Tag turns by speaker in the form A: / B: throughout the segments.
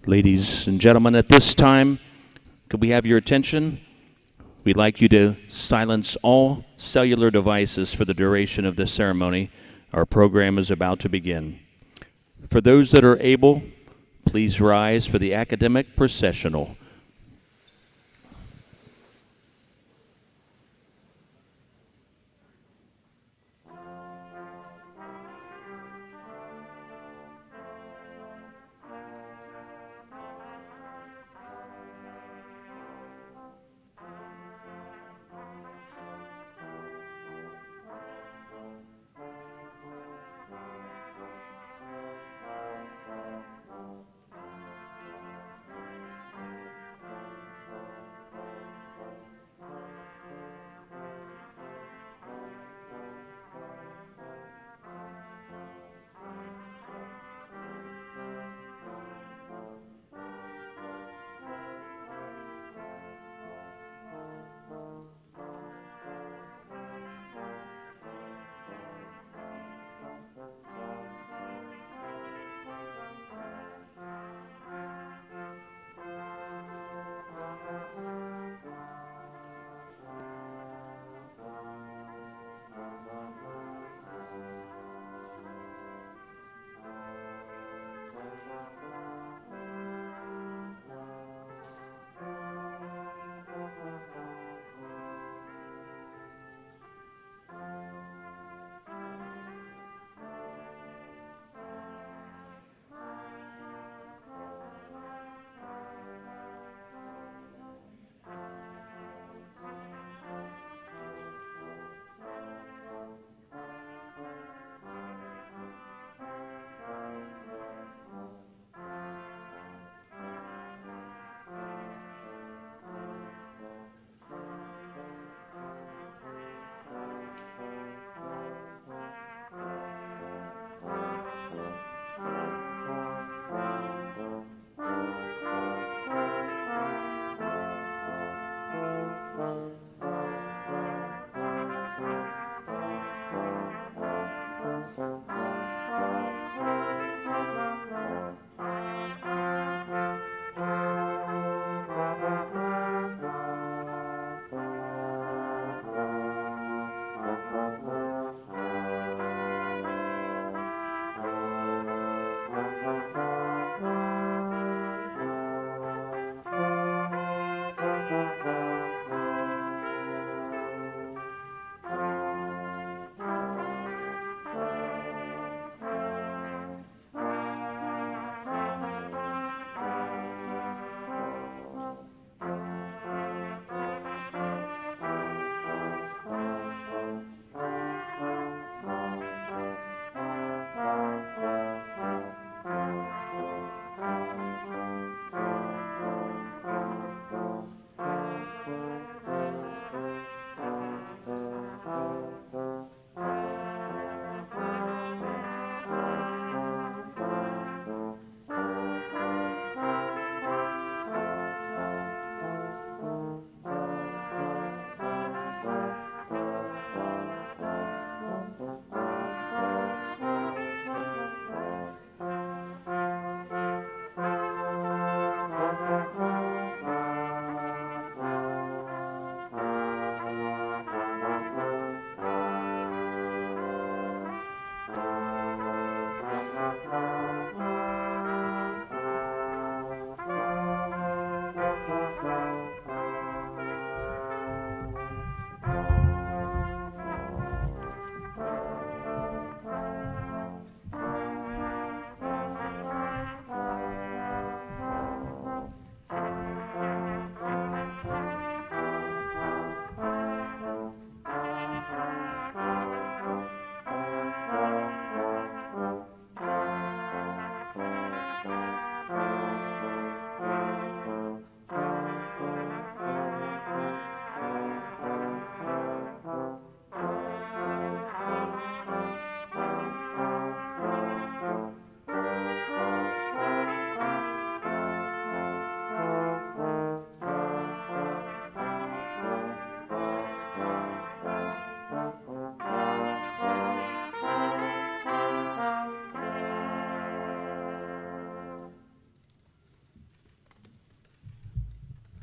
A: Ladies and gentlemen, at this time, could we have your attention? We'd like you to silence all cellular devices for the duration of this ceremony. Our program is about to begin. For those that are able, please rise for the academic processional.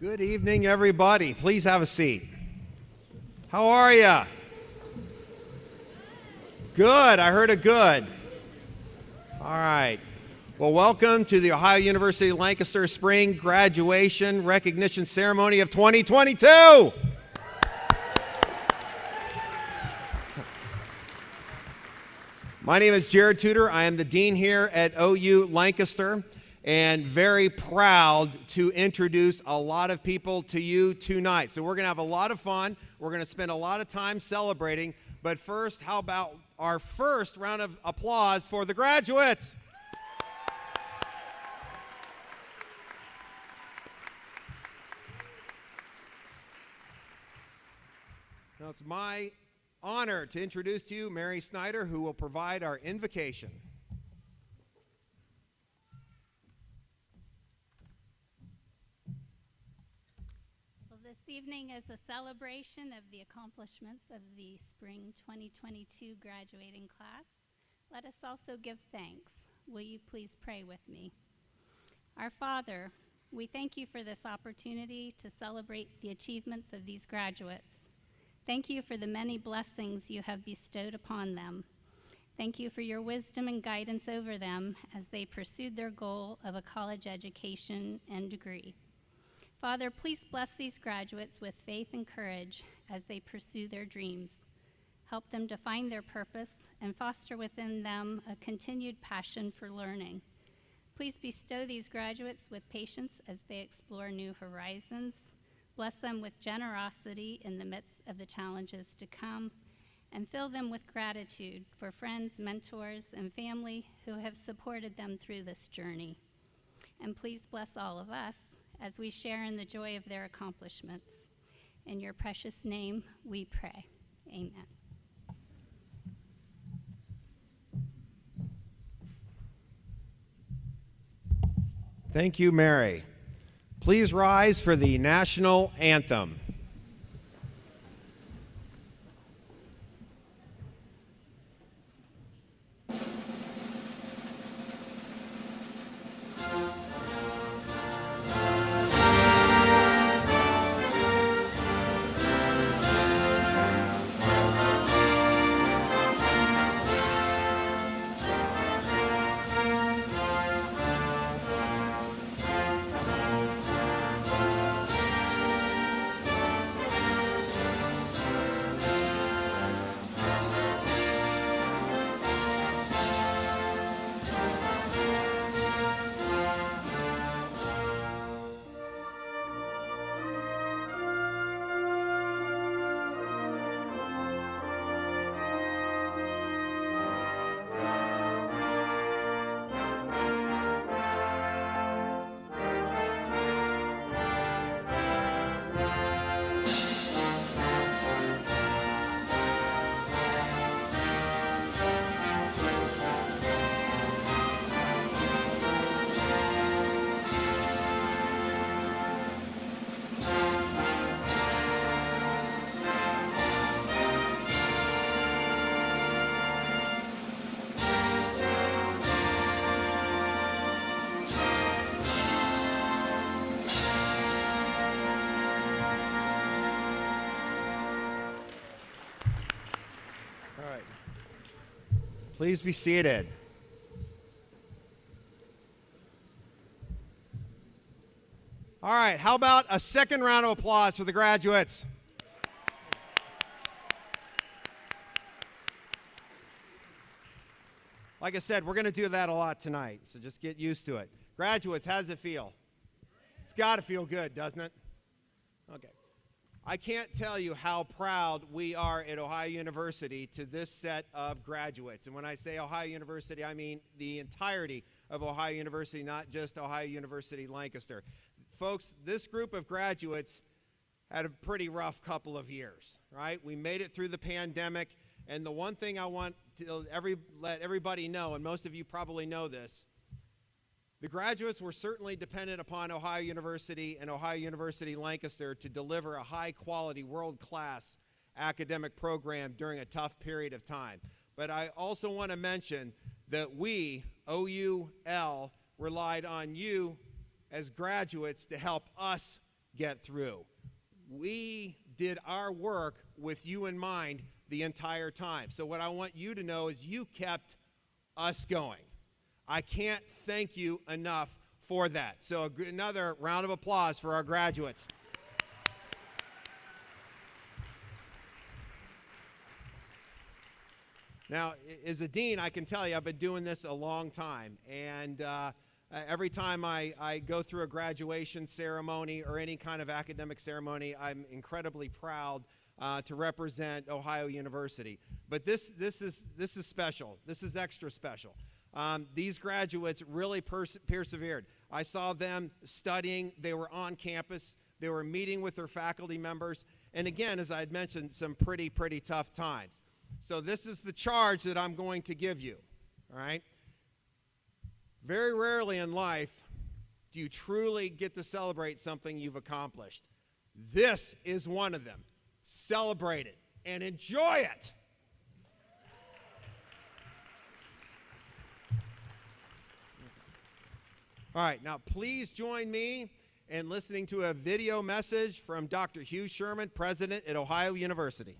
B: Good evening, everybody. Please have a seat. How are you? Good. I heard a good. All right. Well, welcome to the Ohio University-Lancaster Spring Graduation Recognition Ceremony of 2022. My name is Jared Tudor. I am the dean here at OU Lancaster, and very proud to introduce a lot of people to you tonight. So we're going to have a lot of fun. We're going to spend a lot of time celebrating. But first, how about our first round of applause for the graduates? Now, it's my honor to introduce to you Mary Snyder, who will provide our invocation.
C: Well, this evening is a celebration of the accomplishments of the Spring 2022 graduating class. Let us also give thanks. Will you please pray with me? Our Father, we thank you for this opportunity to celebrate the achievements of these graduates. Thank you for the many blessings you have bestowed upon them. Thank you for your wisdom and guidance over them as they pursued their goal of a college education and degree. Father, please bless these graduates with faith and courage as they pursue their dreams. Help them to find their purpose and foster within them a continued passion for learning. Please bestow these graduates with patience as they explore new horizons. Bless them with generosity in the midst of the challenges to come, and fill them with gratitude for friends, mentors, and family who have supported them through this journey. And please bless all of us as we share in the joy of their accomplishments. In your precious name we pray. Amen.
B: Thank you, Mary. Please rise for the national anthem. Please be seated. All right, how about a second round of applause for the graduates? Like I said, we're going to do that a lot tonight, so just get used to it. Graduates, how does it feel? It's got to feel good, doesn't it? Okay. I can't tell you how proud we are at Ohio University to this set of graduates. And when I say Ohio University, I mean the entirety of Ohio University, not just Ohio University-Lancaster. Folks, this group of graduates had a pretty rough couple of years, right? We made it through the pandemic, and the one thing I want to let everybody know, and most of you probably know this, the graduates were certainly dependent upon Ohio University and Ohio University-Lancaster to deliver a high-quality, world-class academic program during a tough period of time. But I also want to mention that we, OUL, relied on you as graduates to help us get through. We did our work with you in mind the entire time. So what I want you to know is you kept us going. I can't thank you enough for that. So another round of applause for our graduates. Now, as a dean, I can tell you I've been doing this a long time, and every time I go through a graduation ceremony or any kind of academic ceremony, I'm incredibly proud to represent Ohio University. But this is special. This is extra special. These graduates really persevered. I saw them studying. They were on campus. They were meeting with their faculty members. And again, as I had mentioned, some pretty tough times. So this is the charge that I'm going to give you, all right? Very rarely in life do you truly get to celebrate something you've accomplished. This is one of them. Celebrate it and enjoy it. All right, now please join me in listening to a video message from Dr. Hugh Sherman, president at Ohio University.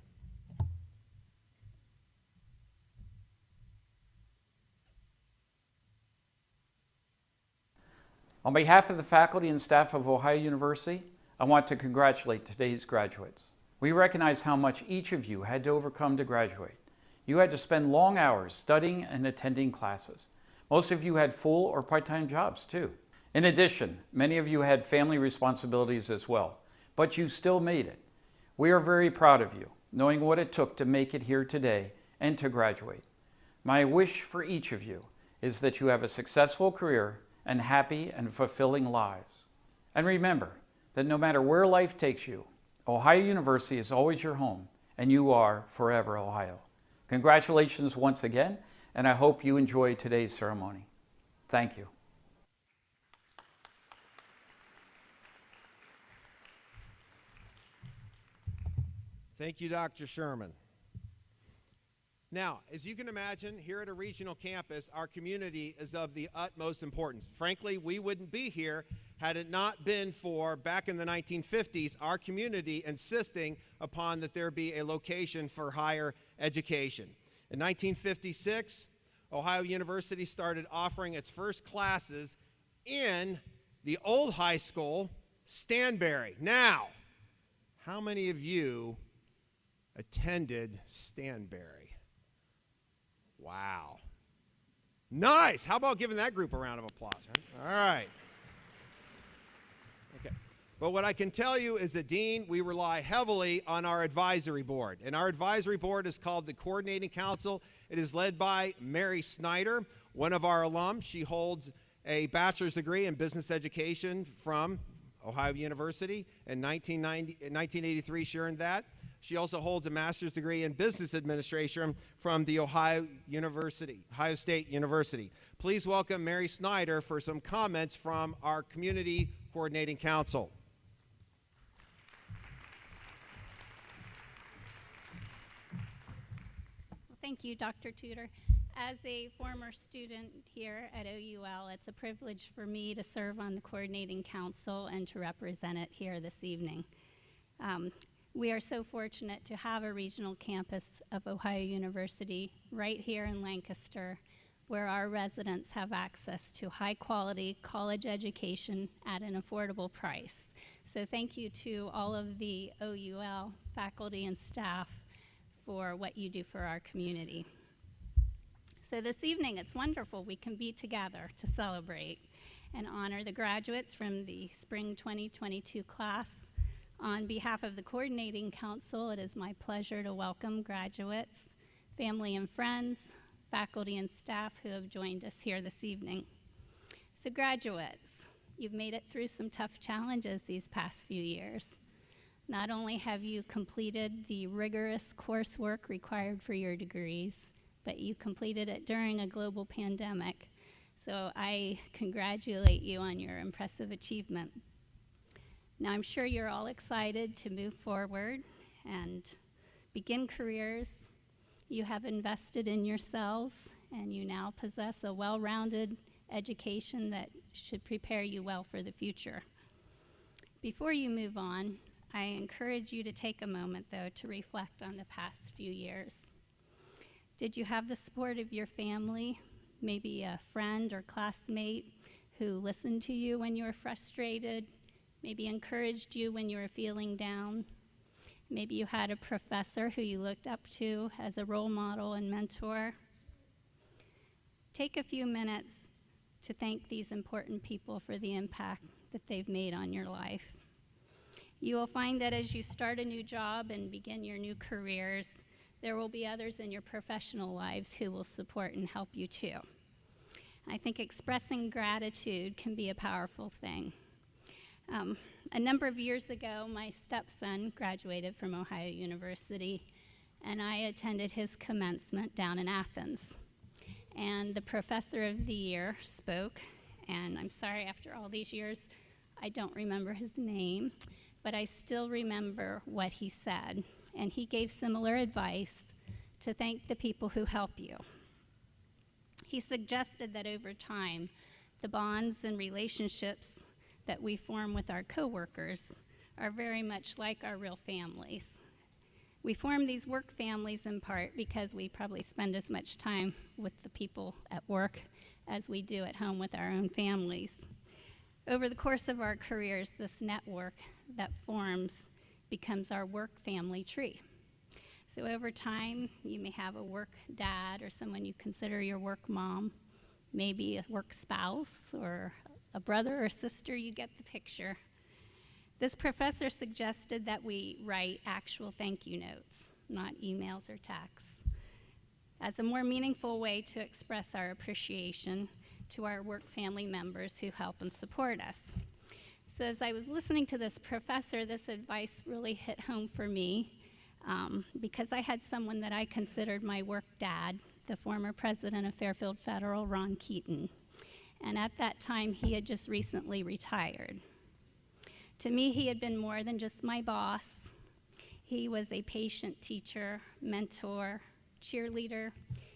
D: On behalf of the faculty and staff of Ohio University, I want to congratulate today's graduates. We recognize how much each of you had to overcome to graduate. You had to spend long hours studying and attending classes. Most of you had full or part-time jobs too. In addition, many of you had family responsibilities as well, but you still made it. We are very proud of you, knowing what it took to make it here today and to graduate. My wish for each of you is that you have a successful career and happy and fulfilling lives. And remember that no matter where life takes you, Ohio University is always your home, and you are forever Ohio. Congratulations once again, and I hope you enjoy today's ceremony. Thank you.
B: Thank you, Dr. Sherman. Now, as you can imagine, here at a regional campus, our community is of the utmost importance. Frankly, we wouldn't be here had it not been for, back in the 1950s, our community insisting upon that there be a location for higher education. In 1956, Ohio University started offering its first classes in the old high school, Stanberry. Now, how many of you attended Stanberry? Wow. Nice. How about giving that group a round of applause? Right? All right. Okay. But what I can tell you as a dean, we rely heavily on our advisory board. And our advisory board is called the Coordinating Council. It is led by Mary Snyder, one of our alums. She holds a bachelor's degree in business education from Ohio University. In 1983, she earned that. She also holds a master's degree in business administration from the Ohio State University. Please welcome Mary Snyder for some comments from our Community Coordinating Council.
C: Well, thank you, Dr. Tudor. As a former student here at OUL, it's a privilege for me to serve on the Coordinating Council and to represent it here this evening. We are so fortunate to have a regional campus of Ohio University right here in Lancaster, where our residents have access to high-quality college education at an affordable price. So thank you to all of the OUL faculty and staff for what you do for our community. So this evening, it's wonderful we can be together to celebrate and honor the graduates from the spring 2022 class. On behalf of the Coordinating Council, it is my pleasure to welcome graduates, family and friends, faculty and staff who have joined us here this evening. So graduates, you've made it through some tough challenges these past few years. Not only have you completed the rigorous coursework required for your degrees, but you completed it during a global pandemic. So I congratulate you on your impressive achievement. Now, I'm sure you're all excited to move forward and begin careers. You have invested in yourselves, and you now possess a well-rounded education that should prepare you well for the future. Before you move on, I encourage you to take a moment, though, to reflect on the past few years. Did you have the support of your family, maybe a friend or classmate who listened to you when you were frustrated, maybe encouraged you when you were feeling down? Maybe you had a professor who you looked up to as a role model and mentor. Take a few minutes to thank these important people for the impact that they've made on your life. You will find that as you start a new job and begin your new careers, there will be others in your professional lives who will support and help you too. I think expressing gratitude can be a powerful thing. A number of years ago, my stepson graduated from Ohio University, and I attended his commencement down in Athens. And the professor of the year spoke, and I'm sorry, after all these years, I don't remember his name, but I still remember what he said. And he gave similar advice to thank the people who help you. He suggested that over time, the bonds and relationships that we form with our coworkers are very much like our real families. We form these work families in part because we probably spend as much time with the people at work as we do at home with our own families. Over the course of our careers, this network that forms becomes our work family tree. So over time, you may have a work dad or someone you consider your work mom, maybe a work spouse or a brother or sister, you get the picture. This professor suggested that we write actual thank you notes, not emails or texts, as a more meaningful way to express our appreciation to our work family members who help and support us. So as I was listening to this professor, this advice really hit home for me because I had someone that I considered my work dad, the former president of Fairfield Federal, Ron Keaton. And at that time, he had just recently retired. To me, he had been more than just my boss. He was a patient teacher, mentor, cheerleader.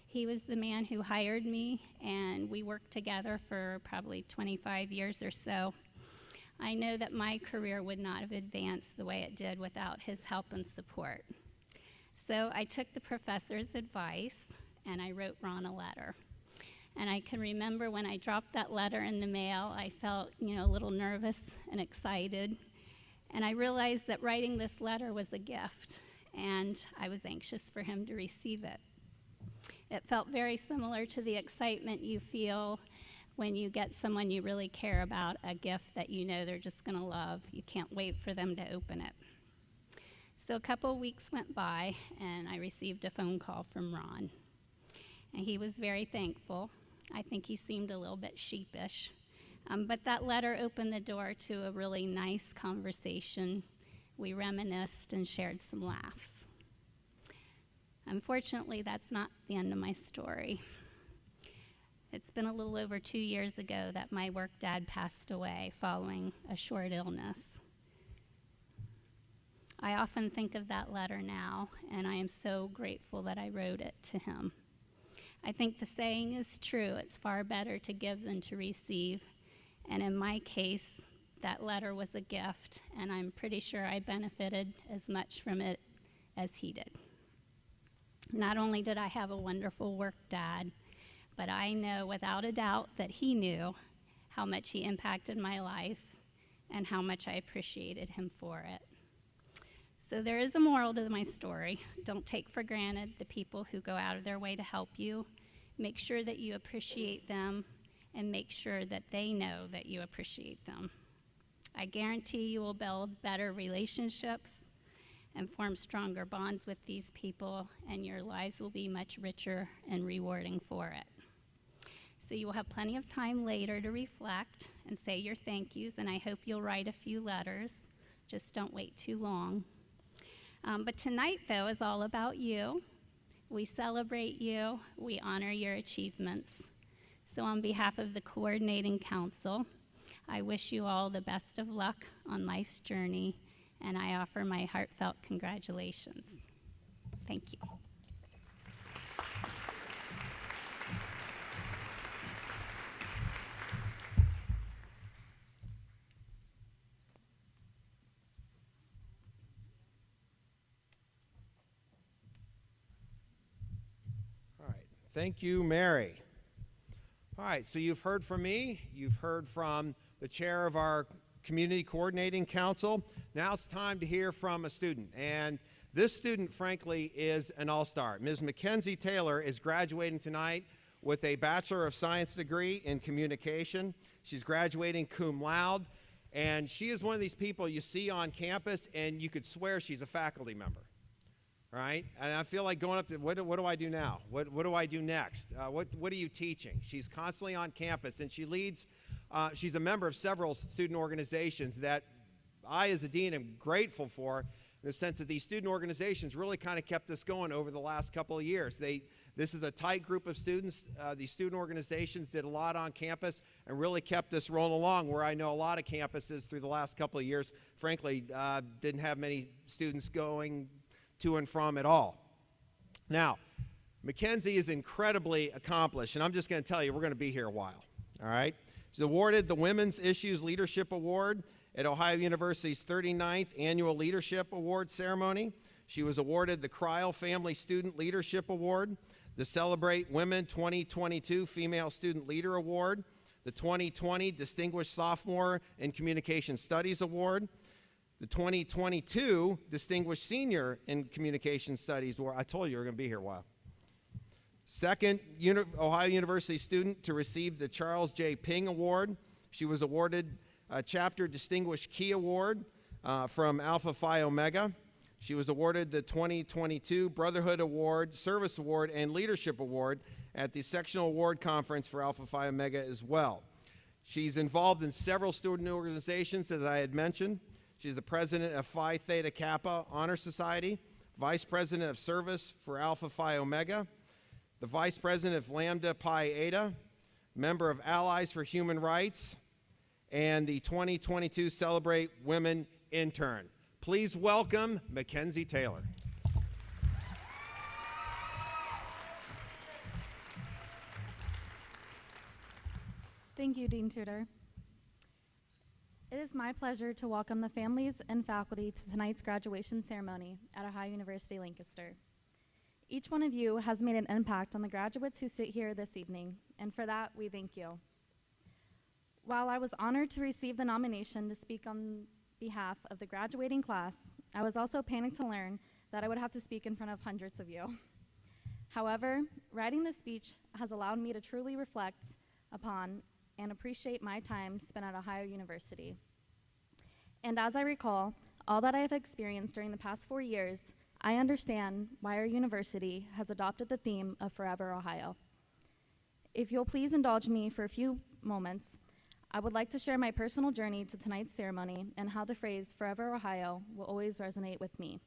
C: He was the man who hired me, and we worked together for probably 25 years or so. I know that my career would not have advanced the way it did without his help and support. So I took the professor's advice, and I wrote Ron a letter. And I can remember when I dropped that letter in the mail, I felt, a little nervous and excited. And I realized that writing this letter was a gift, and I was anxious for him to receive it. It felt very similar to the excitement you feel when you get someone you really care about a gift that you know they're just going to love. You can't wait for them to open it. So a couple weeks went by, and I received a phone call from Ron. And he was very thankful. I think he seemed a little bit sheepish. But that letter opened the door to a really nice conversation. We reminisced and shared some laughs. Unfortunately, that's not the end of my story. It's been a little over 2 years ago that my work dad passed away following a short illness. I often think of that letter now, and I am so grateful that I wrote it to him. I think the saying is true, it's far better to give than to receive, and in my case, that letter was a gift, and I'm pretty sure I benefited as much from it as he did. Not only did I have a wonderful work dad, but I know without a doubt that he knew how much he impacted my life and how much I appreciated him for it. So there is a moral to my story. Don't take for granted the people who go out of their way to help you. Make sure that you appreciate them and make sure that they know that you appreciate them. I guarantee you will build better relationships and form stronger bonds with these people, and your lives will be much richer and rewarding for it. So you will have plenty of time later to reflect and say your thank yous, and I hope you'll write a few letters. Just don't wait too long. But tonight, though, is all about you. We celebrate you. We honor your achievements. So on behalf of the Coordinating Council, I wish you all the best of luck on life's journey, and I offer my heartfelt congratulations. Thank you.
B: Thank you, Mary. All right, so you've heard from me. You've heard from the chair of our Community Coordinating Council. Now it's time to hear from a student. And this student, frankly, is an all-star. Ms. Mackenzie Taylor is graduating tonight with a Bachelor of Science degree in communication. She's graduating cum laude, and she is one of these people you see on campus and you could swear she's a faculty member, right? And I feel like going up to, what do I do now? What do I do next? What are you teaching? She's constantly on campus, and she leads, she's a member of several student organizations that I, as a dean, am grateful for, in the sense that these student organizations really kind of kept us going over the last couple of years. This is a tight group of students. These student organizations did a lot on campus and really kept us rolling along, where I know a lot of campuses through the last couple of years, frankly, didn't have many students going to and from at all. Now, Mackenzie is incredibly accomplished, and I'm just going to tell you, we're going to be here a while, all right? She's awarded the Women's Issues Leadership Award at Ohio University's 39th Annual Leadership Award Ceremony. She was awarded the Cryle Family Student Leadership Award, the Celebrate Women 2022 Female Student Leader Award, the 2020 Distinguished Sophomore in Communication Studies Award, the 2022 Distinguished Senior in Communication Studies Award. I told you we were going to be here a while. Second Ohio University student to receive the Charles J. Ping Award. She was awarded a Chapter Distinguished Key Award from Alpha Phi Omega. She was awarded the 2022 Brotherhood Award, Service Award, and Leadership Award at the Sectional Award Conference for Alpha Phi Omega as well. She's involved in several student organizations, as I had mentioned. She's the president of Phi Theta Kappa Honor Society, vice president of service for Alpha Phi Omega, the vice president of Lambda Pi Eta, member of Allies for Human Rights, and the 2022 Celebrate Women intern. Please welcome Mackenzie Taylor.
E: Thank you, Dean Tudor. It is my pleasure to welcome the families and faculty to tonight's graduation ceremony at Ohio University-Lancaster. Each one of you has made an impact on the graduates who sit here this evening, and for that, we thank you. While I was honored to receive the nomination to speak on behalf of the graduating class, I was also panicked to learn that I would have to speak in front of hundreds of you. However, writing this speech has allowed me to truly reflect upon and appreciate my time spent at Ohio University. And as I recall all that I have experienced during the past 4 years, I understand why our university has adopted the theme of Forever Ohio. If you'll please indulge me for a few moments, I would like to share my personal journey to tonight's ceremony and how the phrase Forever Ohio will always resonate with me.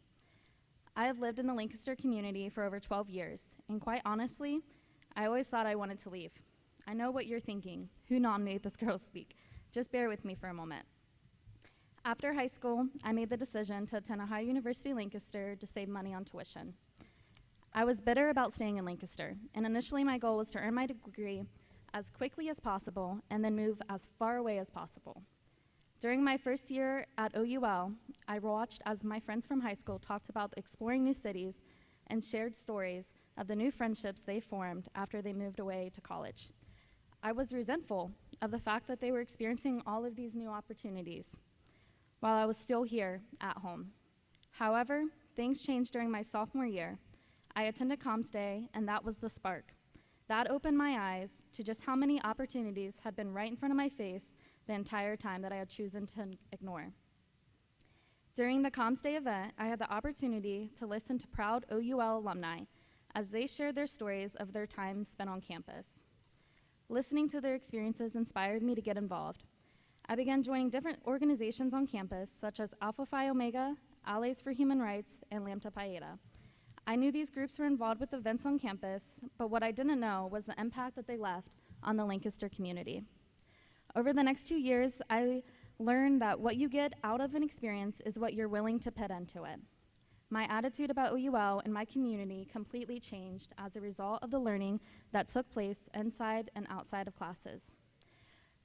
E: I have lived in the Lancaster community for over 12 years, and quite honestly, I always thought I wanted to leave. I know what you're thinking. Who nominated this girl to speak? Just bear with me for a moment. After high school, I made the decision to attend Ohio University-Lancaster to save money on tuition. I was bitter about staying in Lancaster, and initially my goal was to earn my degree as quickly as possible and then move as far away as possible. During my first year at OUL, I watched as my friends from high school talked about exploring new cities and shared stories of the new friendships they formed after they moved away to college. I was resentful of the fact that they were experiencing all of these new opportunities while I was still here at home. However, things changed during my sophomore year. I attended Comms Day, and that was the spark. That opened my eyes to just how many opportunities had been right in front of my face the entire time that I had chosen to ignore. During the Comms Day event, I had the opportunity to listen to proud OUL alumni as they shared their stories of their time spent on campus. Listening to their experiences inspired me to get involved. I began joining different organizations on campus, such as Alpha Phi Omega, Allies for Human Rights, and Lambda Pi Eta. I knew these groups were involved with events on campus, but what I didn't know was the impact that they left on the Lancaster community. Over the next 2 years, I learned that what you get out of an experience is what you're willing to put into it. My attitude about OUL and my community completely changed as a result of the learning that took place inside and outside of classes.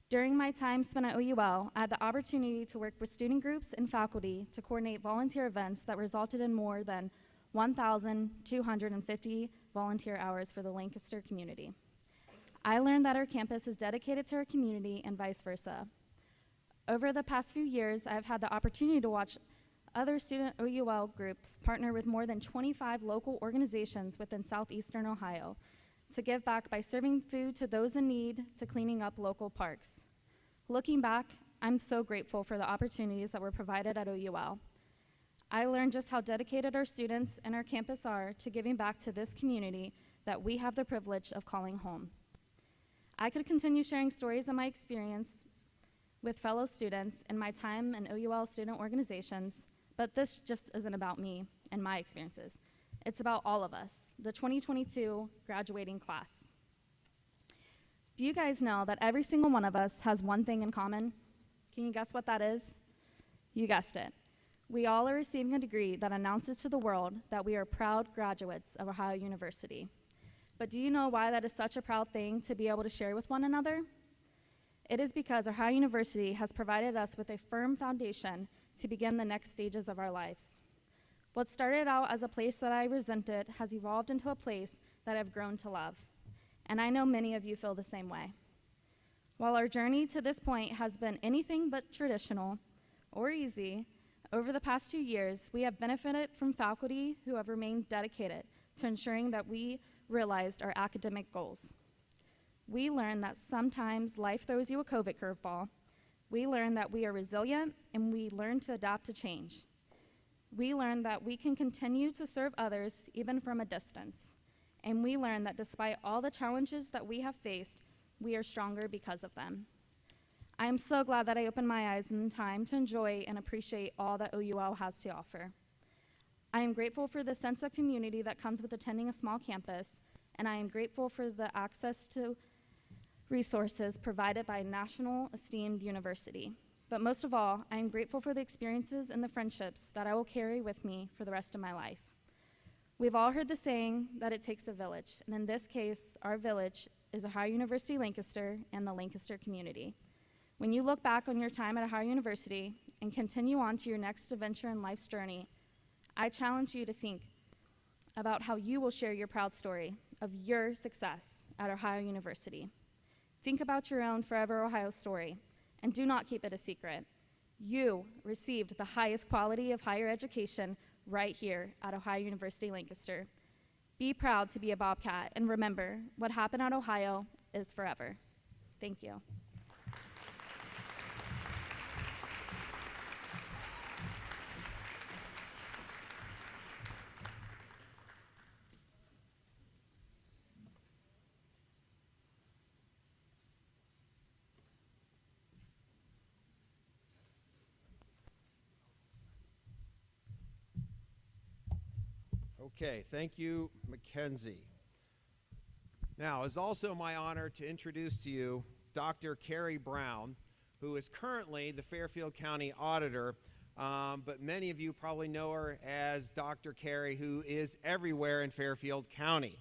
E: During my time spent at OUL, I had the opportunity to work with student groups and faculty to coordinate volunteer events that resulted in more than 1,250 volunteer hours for the Lancaster community. I learned that our campus is dedicated to our community and vice versa. Over the past few years, I've had the opportunity to watch other student OUL groups partner with more than 25 local organizations within southeastern Ohio to give back by serving food to those in need to cleaning up local parks. Looking back, I'm so grateful for the opportunities that were provided at OUL. I learned just how dedicated our students and our campus are to giving back to this community that we have the privilege of calling home. I could continue sharing stories of my experience with fellow students in my time in OUL student organizations, but this just isn't about me and my experiences. It's about all of us, the 2022 graduating class. Do you guys know that every single one of us has one thing in common? Can you guess what that is? You guessed it. We all are receiving a degree that announces to the world that we are proud graduates of Ohio University. But do you know why that is such a proud thing to be able to share with one another? It is because Ohio University has provided us with a firm foundation to begin the next stages of our lives. What started out as a place that I resented has evolved into a place that I've grown to love. And I know many of you feel the same way. While our journey to this point has been anything but traditional or easy, over the past 2 years, we have benefited from faculty who have remained dedicated to ensuring that we realized our academic goals. We learned that sometimes life throws you a COVID curveball. We learned that we are resilient, and we learn to adapt to change. We learned that we can continue to serve others even from a distance. And we learned that despite all the challenges that we have faced, we are stronger because of them. I am so glad that I opened my eyes in time to enjoy and appreciate all that OUL has to offer. I am grateful for the sense of community that comes with attending a small campus, and I am grateful for the access to resources provided by a national esteemed university. But most of all, I am grateful for the experiences and the friendships that I will carry with me for the rest of my life. We've all heard the saying that it takes a village, and in this case, our village is Ohio University-Lancaster and the Lancaster community. When you look back on your time at Ohio University and continue on to your next adventure in life's journey, I challenge you to think about how you will share your proud story of your success at Ohio University. Think about your own Forever Ohio story, and do not keep it a secret. You received the highest quality of higher education right here at Ohio University-Lancaster. Be proud to be a Bobcat, and remember, what happened at Ohio is forever. Thank you.
B: Okay, thank you, Mackenzie. Now, it's also my honor to introduce to you Dr. Carrie Brown, who is currently the Fairfield County Auditor, but many of you probably know her as Dr. Carrie, who is everywhere in Fairfield County.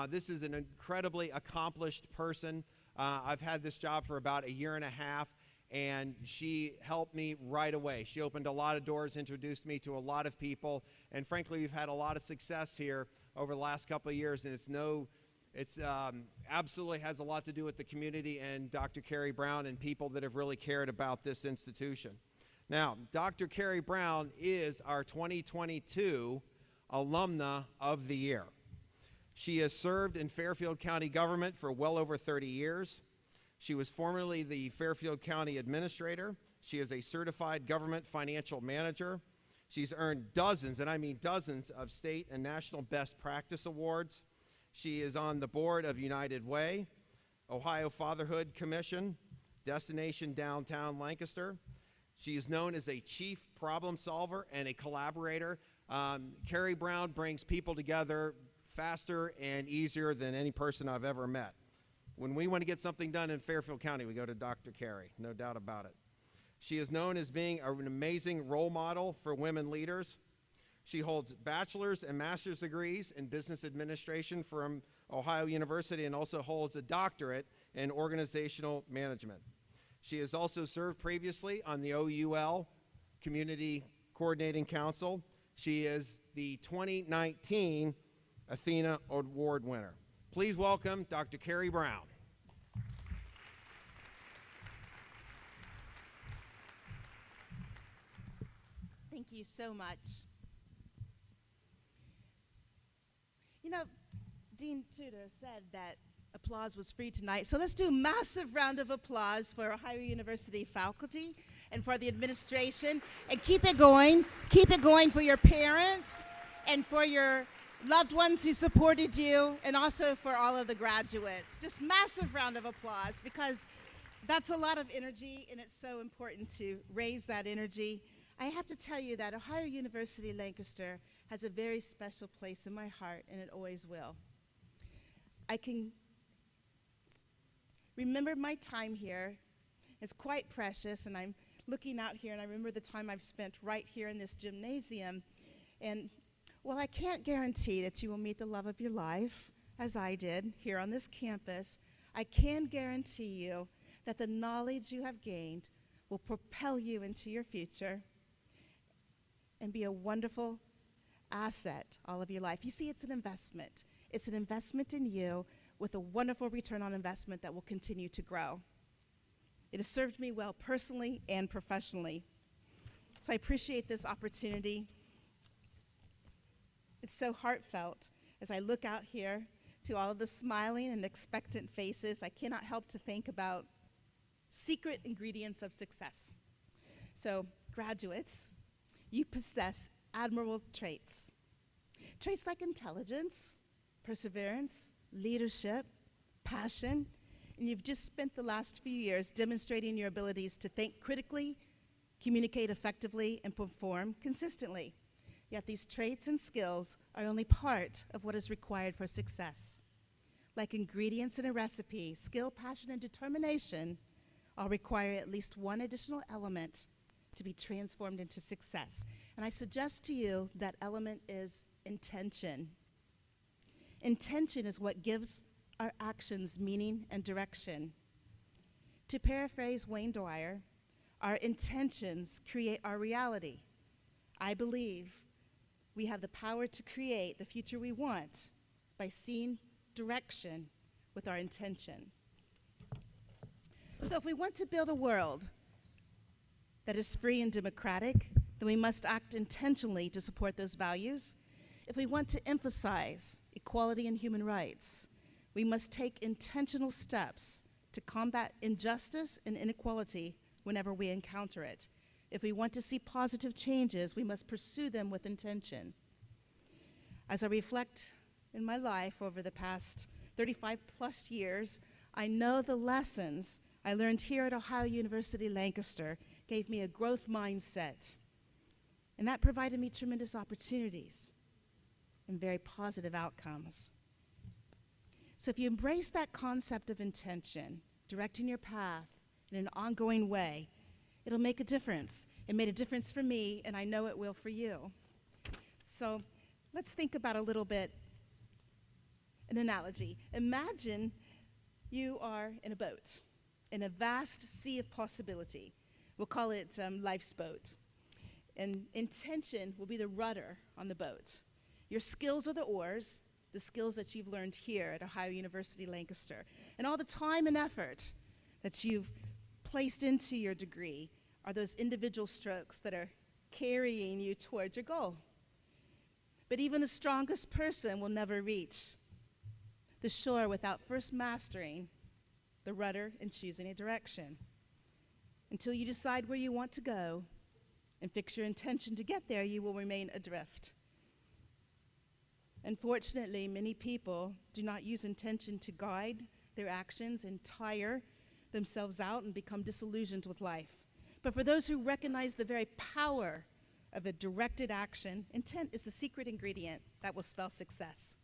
B: This is an incredibly accomplished person. I've had this job for about a year and a half, and she helped me right away. She opened a lot of doors, introduced me to a lot of people, and frankly, we've had a lot of success here over the last couple of years, and it's absolutely has a lot to do with the community and Dr. Carrie Brown and people that have really cared about this institution. Now, Dr. Carrie Brown is our 2022 Alumna of the Year. She has served in Fairfield County government for well over 30 years. She was formerly the Fairfield County Administrator. She is a certified government financial manager. She's earned dozens, and I mean dozens, of state and national best practice awards. She is on the board of United Way, Ohio Fatherhood Commission, Destination Downtown Lancaster. She is known as a chief problem solver and a collaborator. Carrie Brown brings people together faster and easier than any person I've ever met. When we want to get something done in Fairfield County, we go to Dr. Carrie, no doubt about it. She is known as being an amazing role model for women leaders. She holds bachelor's and master's degrees in business administration from Ohio University and also holds a doctorate in organizational management. She has also served previously on the OUL Community Coordinating Council. She is the 2019 Athena Award winner. Please welcome Dr. Carrie Brown.
F: Thank you so much. You know, Dean Tudor said that applause was free tonight, so let's do a massive round of applause for Ohio University faculty and for the administration, and keep it going for your parents and for your loved ones who supported you, and also for all of the graduates. Just massive round of applause, because that's a lot of energy, and it's so important to raise that energy. I have to tell you that Ohio University-Lancaster has a very special place in my heart, and it always will. I can remember my time here. It's quite precious, and I'm looking out here, and I remember the time I've spent right here in this gymnasium. And while I can't guarantee that you will meet the love of your life, as I did here on this campus, I can guarantee you that the knowledge you have gained will propel you into your future and be a wonderful asset all of your life. You see, it's an investment. It's an investment in you with a wonderful return on investment that will continue to grow. It has served me well personally and professionally. So I appreciate this opportunity. It's so heartfelt as I look out here to all of the smiling and expectant faces. I cannot help to think about secret ingredients of success. So, graduates, you possess admirable traits. Traits like intelligence, perseverance, leadership, passion, and you've just spent the last few years demonstrating your abilities to think critically, communicate effectively, and perform consistently. Yet these traits and skills are only part of what is required for success. Like ingredients in a recipe, skill, passion, and determination all require at least one additional element to be transformed into success. And I suggest to you that element is intention. Intention is what gives our actions meaning and direction. To paraphrase Wayne Dwyer, our intentions create our reality. I believe we have the power to create the future we want by seeing direction with our intention. So if we want to build a world that is free and democratic, then we must act intentionally to support those values. If we want to emphasize equality and human rights, we must take intentional steps to combat injustice and inequality whenever we encounter it. If we want to see positive changes, we must pursue them with intention. As I reflect in my life over the past 35 plus years, I know the lessons I learned here at Ohio University-Lancaster gave me a growth mindset, and that provided me tremendous opportunities and very positive outcomes. So if you embrace that concept of intention, directing your path in an ongoing way, it'll make a difference. It made a difference for me, and I know it will for you. So let's think about a little bit an analogy. Imagine you are in a boat in a vast sea of possibility. We'll call it life's boat. And intention will be the rudder on the boat. Your skills are the oars, the skills that you've learned here at Ohio University-Lancaster. And all the time and effort that you've placed into your degree are those individual strokes that are carrying you towards your goal. But even the strongest person will never reach the shore without first mastering the rudder and choosing a direction. Until you decide where you want to go and fix your intention to get there, you will remain adrift. Unfortunately, many people do not use intention to guide their actions and tire themselves out and become disillusioned with life. But for those who recognize the very power of a directed action, intent is the secret ingredient that will spell success.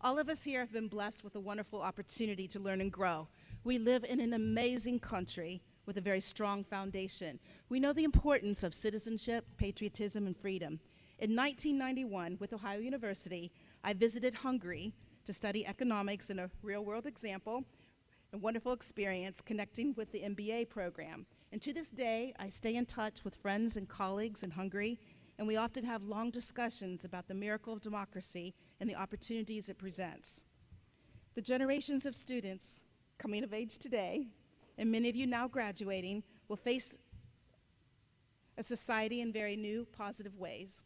F: All of us here have been blessed with a wonderful opportunity to learn and grow. We live in an amazing country with a very strong foundation. We know the importance of citizenship, patriotism, and freedom. In 1991, with Ohio University, I visited Hungary to study economics in a real-world example, a wonderful experience connecting with the MBA program. And to this day, I stay in touch with friends and colleagues in Hungary, and we often have long discussions about the miracle of democracy and the opportunities it presents. The generations of students coming of age today, and many of you now graduating, will face a society in very new, positive ways.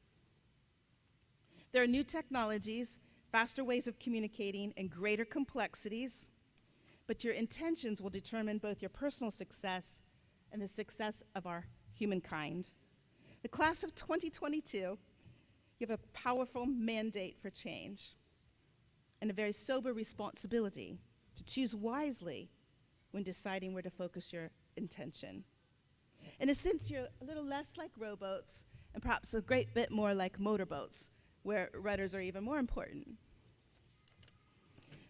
F: There are new technologies, faster ways of communicating, and greater complexities, but your intentions will determine both your personal success and the success of our humankind. The class of 2022, you have a powerful mandate for change and a very sober responsibility to choose wisely when deciding where to focus your intention. In a sense, you're a little less like rowboats and perhaps a great bit more like motorboats, where rudders are even more important.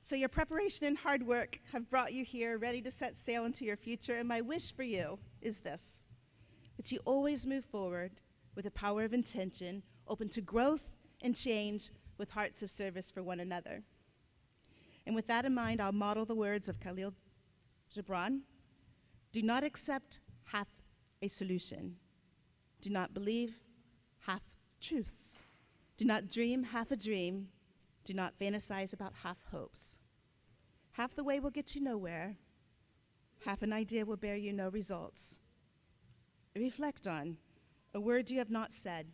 F: So your preparation and hard work have brought you here, ready to set sail into your future, and my wish for you is this: that you always move forward with a power of intention, open to growth and change, with hearts of service for one another. And with that in mind, I'll model the words of Khalil Gibran: do not accept half a solution. Do not believe half truths. Do not dream half a dream. Do not fantasize about half hopes. Half the way will get you nowhere. Half an idea will bear you no results. Reflect on a word you have not said,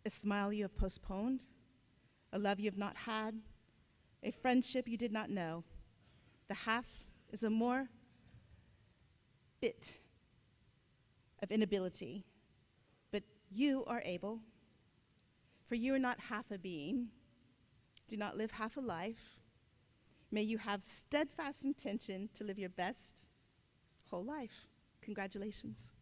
F: a smile you have postponed, a love you have not had, a friendship you did not know. The half is a more bit of inability, but you are able, for you are not half a being. Do not live half a life. May you have steadfast intention to live your best whole life. Congratulations.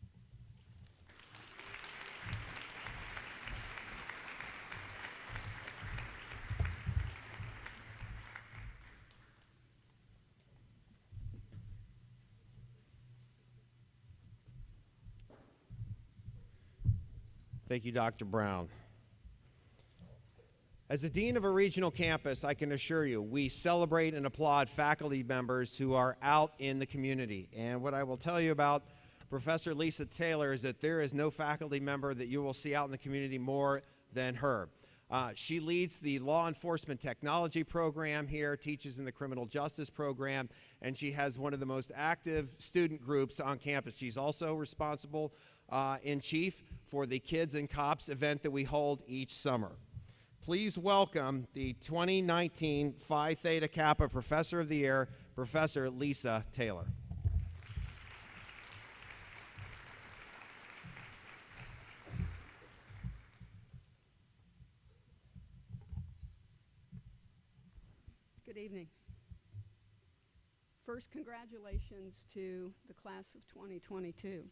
B: Thank you, Dr. Brown. As the dean of a regional campus, I can assure you, we celebrate and applaud faculty members who are out in the community. And what I will tell you about Professor Lisa Taylor is that there is no faculty member that you will see out in the community more than her. She leads the law enforcement technology program here, teaches in the criminal justice program, and she has one of the most active student groups on campus. She's also responsible in chief for the Kids and Cops event that we hold each summer. Please welcome the 2019 Phi Theta Kappa Professor of the Year, Professor Lisa Taylor.
G: Good evening. First, congratulations to the class of 2022.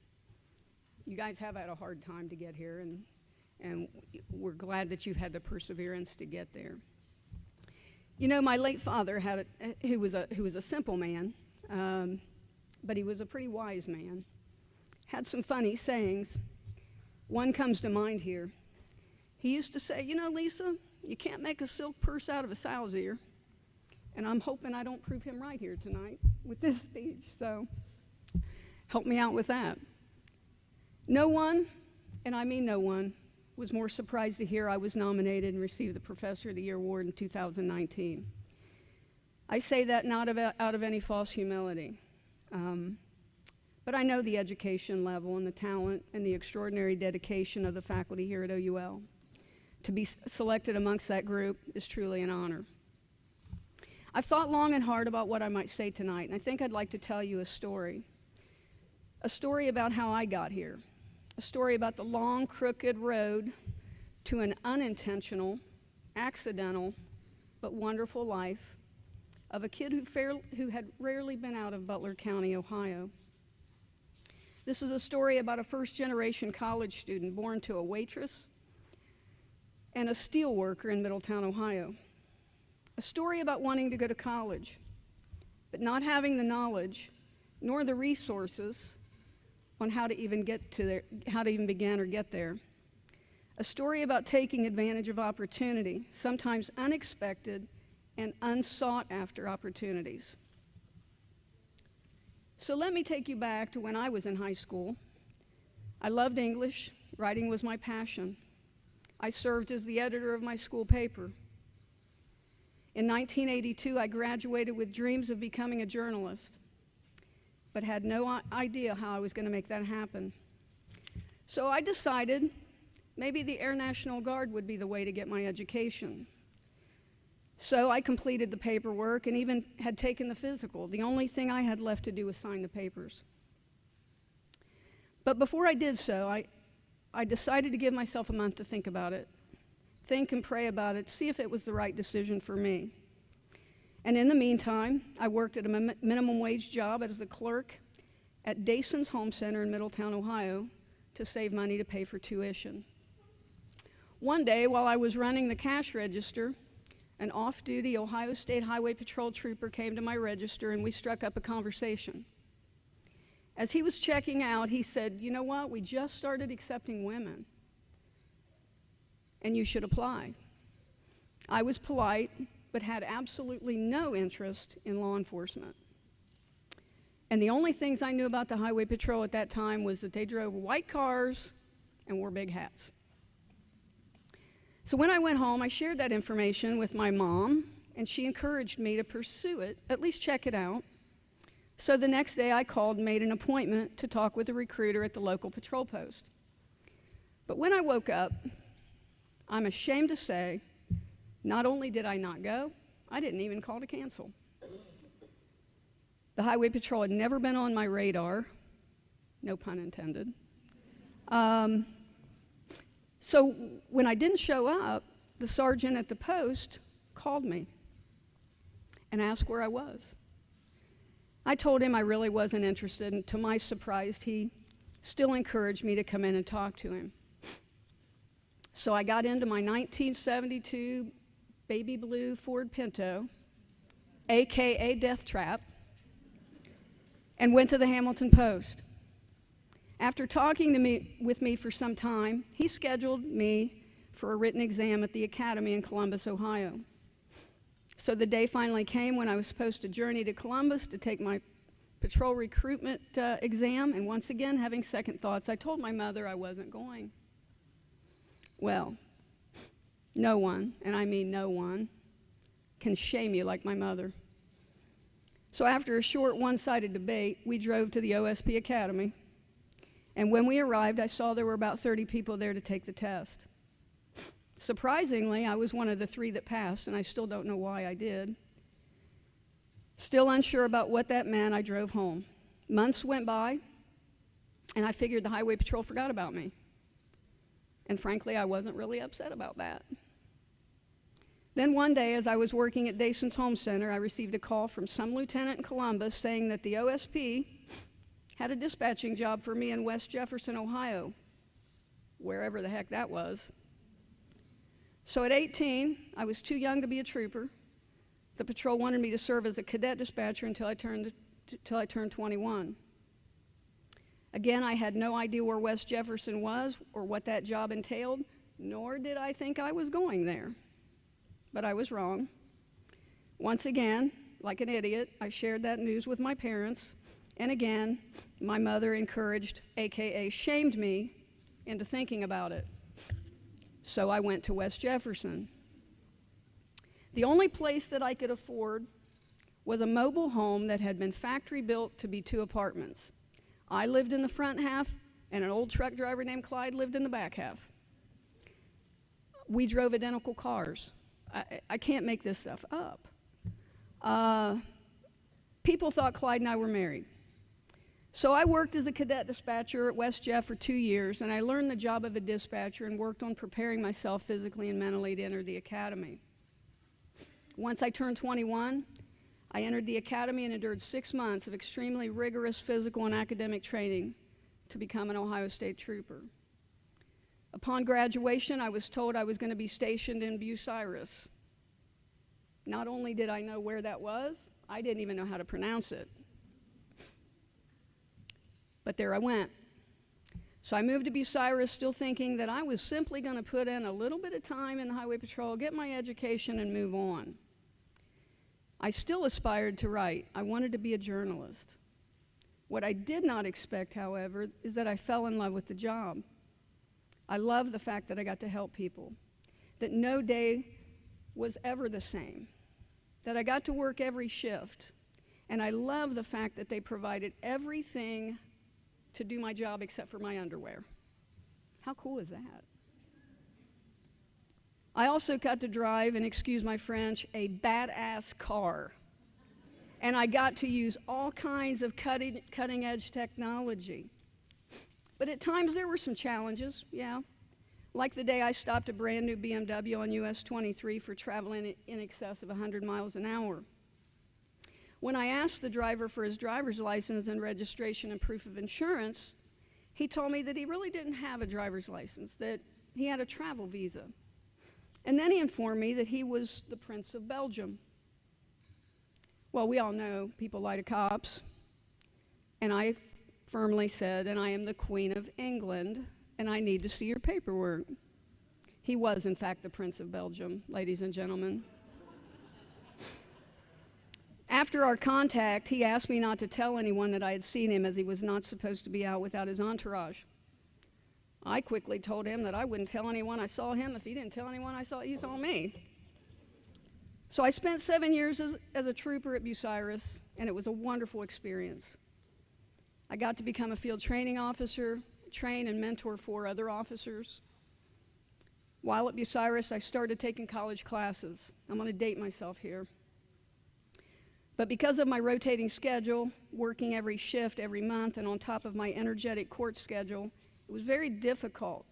G: You guys have had a hard time to get here, and we're glad that you've had the perseverance to get there. You know, my late father who was a simple man, but he was a pretty wise man. Had some funny sayings. One comes to mind here. He used to say, you know, Lisa, you can't make a silk purse out of a sow's ear. And I'm hoping I don't prove him right here tonight with this speech, so help me out with that. No one, and I mean no one, was more surprised to hear I was nominated and received the Professor of the Year award in 2019. I say that not out of any false humility, but I know the education level and the talent and the extraordinary dedication of the faculty here at OUL. To be selected amongst that group is truly an honor. I've thought long and hard about what I might say tonight, and I think I'd like to tell you a story about how I got here, a story about the long, crooked road to an unintentional, accidental, but wonderful life of a kid who had rarely been out of Butler County, Ohio. This is a story about a first-generation college student born to a waitress and a steel worker in Middletown, Ohio. A story about wanting to go to college, but not having the knowledge nor the resources on how to even begin or get there. A story about taking advantage of opportunity, sometimes unexpected and unsought after opportunities. So let me take you back to when I was in high school. I loved English. Writing was my passion. I served as the editor of my school paper. In 1982, I graduated with dreams of becoming a journalist, but had no idea how I was going to make that happen. So I decided maybe the Air National Guard would be the way to get my education. So I completed the paperwork and even had taken the physical. The only thing I had left to do was sign the papers. But before I did so, I decided to give myself a month to think about it, think and pray about it, see if it was the right decision for me. And in the meantime, I worked at a minimum wage job as a clerk at Dason's Home Center in Middletown, Ohio, to save money to pay for tuition. One day, while I was running the cash register, an off-duty Ohio State Highway Patrol trooper came to my register and we struck up a conversation. As he was checking out, he said, "You know what? We just started accepting women, and you should apply." I was polite, but had absolutely no interest in law enforcement. And the only things I knew about the Highway Patrol at that time was that they drove white cars and wore big hats. So when I went home, I shared that information with my mom, and she encouraged me to pursue it, at least check it out. So the next day I called and made an appointment to talk with a recruiter at the local patrol post. But when I woke up, I'm ashamed to say, not only did I not go, I didn't even call to cancel. The Highway Patrol had never been on my radar, no pun intended. So when I didn't show up, the sergeant at the post called me and asked where I was. I told him I really wasn't interested, and to my surprise, he still encouraged me to come in and talk to him. So I got into my 1972 baby blue Ford Pinto, AKA Death Trap, and went to the Hamilton Post. After talking with me for some time, he scheduled me for a written exam at the Academy in Columbus, Ohio. So the day finally came when I was supposed to journey to Columbus to take my patrol recruitment exam, and once again, having second thoughts, I told my mother I wasn't going. Well, no one, and I mean no one, can shame you like my mother. So after a short one-sided debate, we drove to the OSP Academy, and when we arrived, I saw there were about 30 people there to take the test. Surprisingly, I was one of the 3 that passed, and I still don't know why I did. Still unsure about what that meant, I drove home. Months went by, and I figured the Highway Patrol forgot about me. And frankly, I wasn't really upset about that. Then one day, as I was working at Dason's Home Center, I received a call from some lieutenant in Columbus saying that the OSP had a dispatching job for me in West Jefferson, Ohio, wherever the heck that was. So at 18, I was too young to be a trooper. The patrol wanted me to serve as a cadet dispatcher until I turned 21. Again, I had no idea where West Jefferson was or what that job entailed, nor did I think I was going there. But I was wrong. Once again, like an idiot, I shared that news with my parents, and again, my mother encouraged, AKA shamed me, into thinking about it. So I went to West Jefferson. The only place that I could afford was a mobile home that had been factory built to be 2 apartments. I lived in the front half, and an old truck driver named Clyde lived in the back half. We drove identical cars. I can't make this stuff up. People thought Clyde and I were married. So I worked as a cadet dispatcher at West Jeff for 2 years, and I learned the job of a dispatcher and worked on preparing myself physically and mentally to enter the academy. Once I turned 21, I entered the academy and endured 6 months of extremely rigorous physical and academic training to become an Ohio State trooper. Upon graduation, I was told I was going to be stationed in Bucyrus. Not only did I know where that was, I didn't even know how to pronounce it. But there I went. So I moved to Bucyrus, still thinking that I was simply going to put in a little bit of time in the Highway Patrol, get my education, and move on. I still aspired to write. I wanted to be a journalist. What I did not expect, however, is that I fell in love with the job. I love the fact that I got to help people, that no day was ever the same. that I got to work every shift, and I love the fact that they provided everything to do my job except for my underwear. How cool is that? I also got to drive, and excuse my French, a badass car. And I got to use all kinds of cutting edge technology. But at times there were some challenges, yeah. Like the day I stopped a brand new BMW on US 23 for traveling in excess of 100 miles an hour. When I asked the driver for his driver's license and registration and proof of insurance, he told me that he really didn't have a driver's license, that he had a travel visa. And then he informed me that he was the Prince of Belgium. Well, we all know people lie to cops. And I firmly said, and I am the Queen of England, and I need to see your paperwork. He was, in fact, the Prince of Belgium, ladies and gentlemen. After our contact, he asked me not to tell anyone that I had seen him, as he was not supposed to be out without his entourage. I quickly told him that I wouldn't tell anyone I saw him if he didn't tell anyone he saw me. So I spent 7 years as a trooper at Bucyrus, and it was a wonderful experience. I got to become a field training officer, train and mentor 4 other officers. While at Bucyrus, I started taking college classes. I'm going to date myself here. But because of my rotating schedule, working every shift every month, and on top of my energetic court schedule, it was very difficult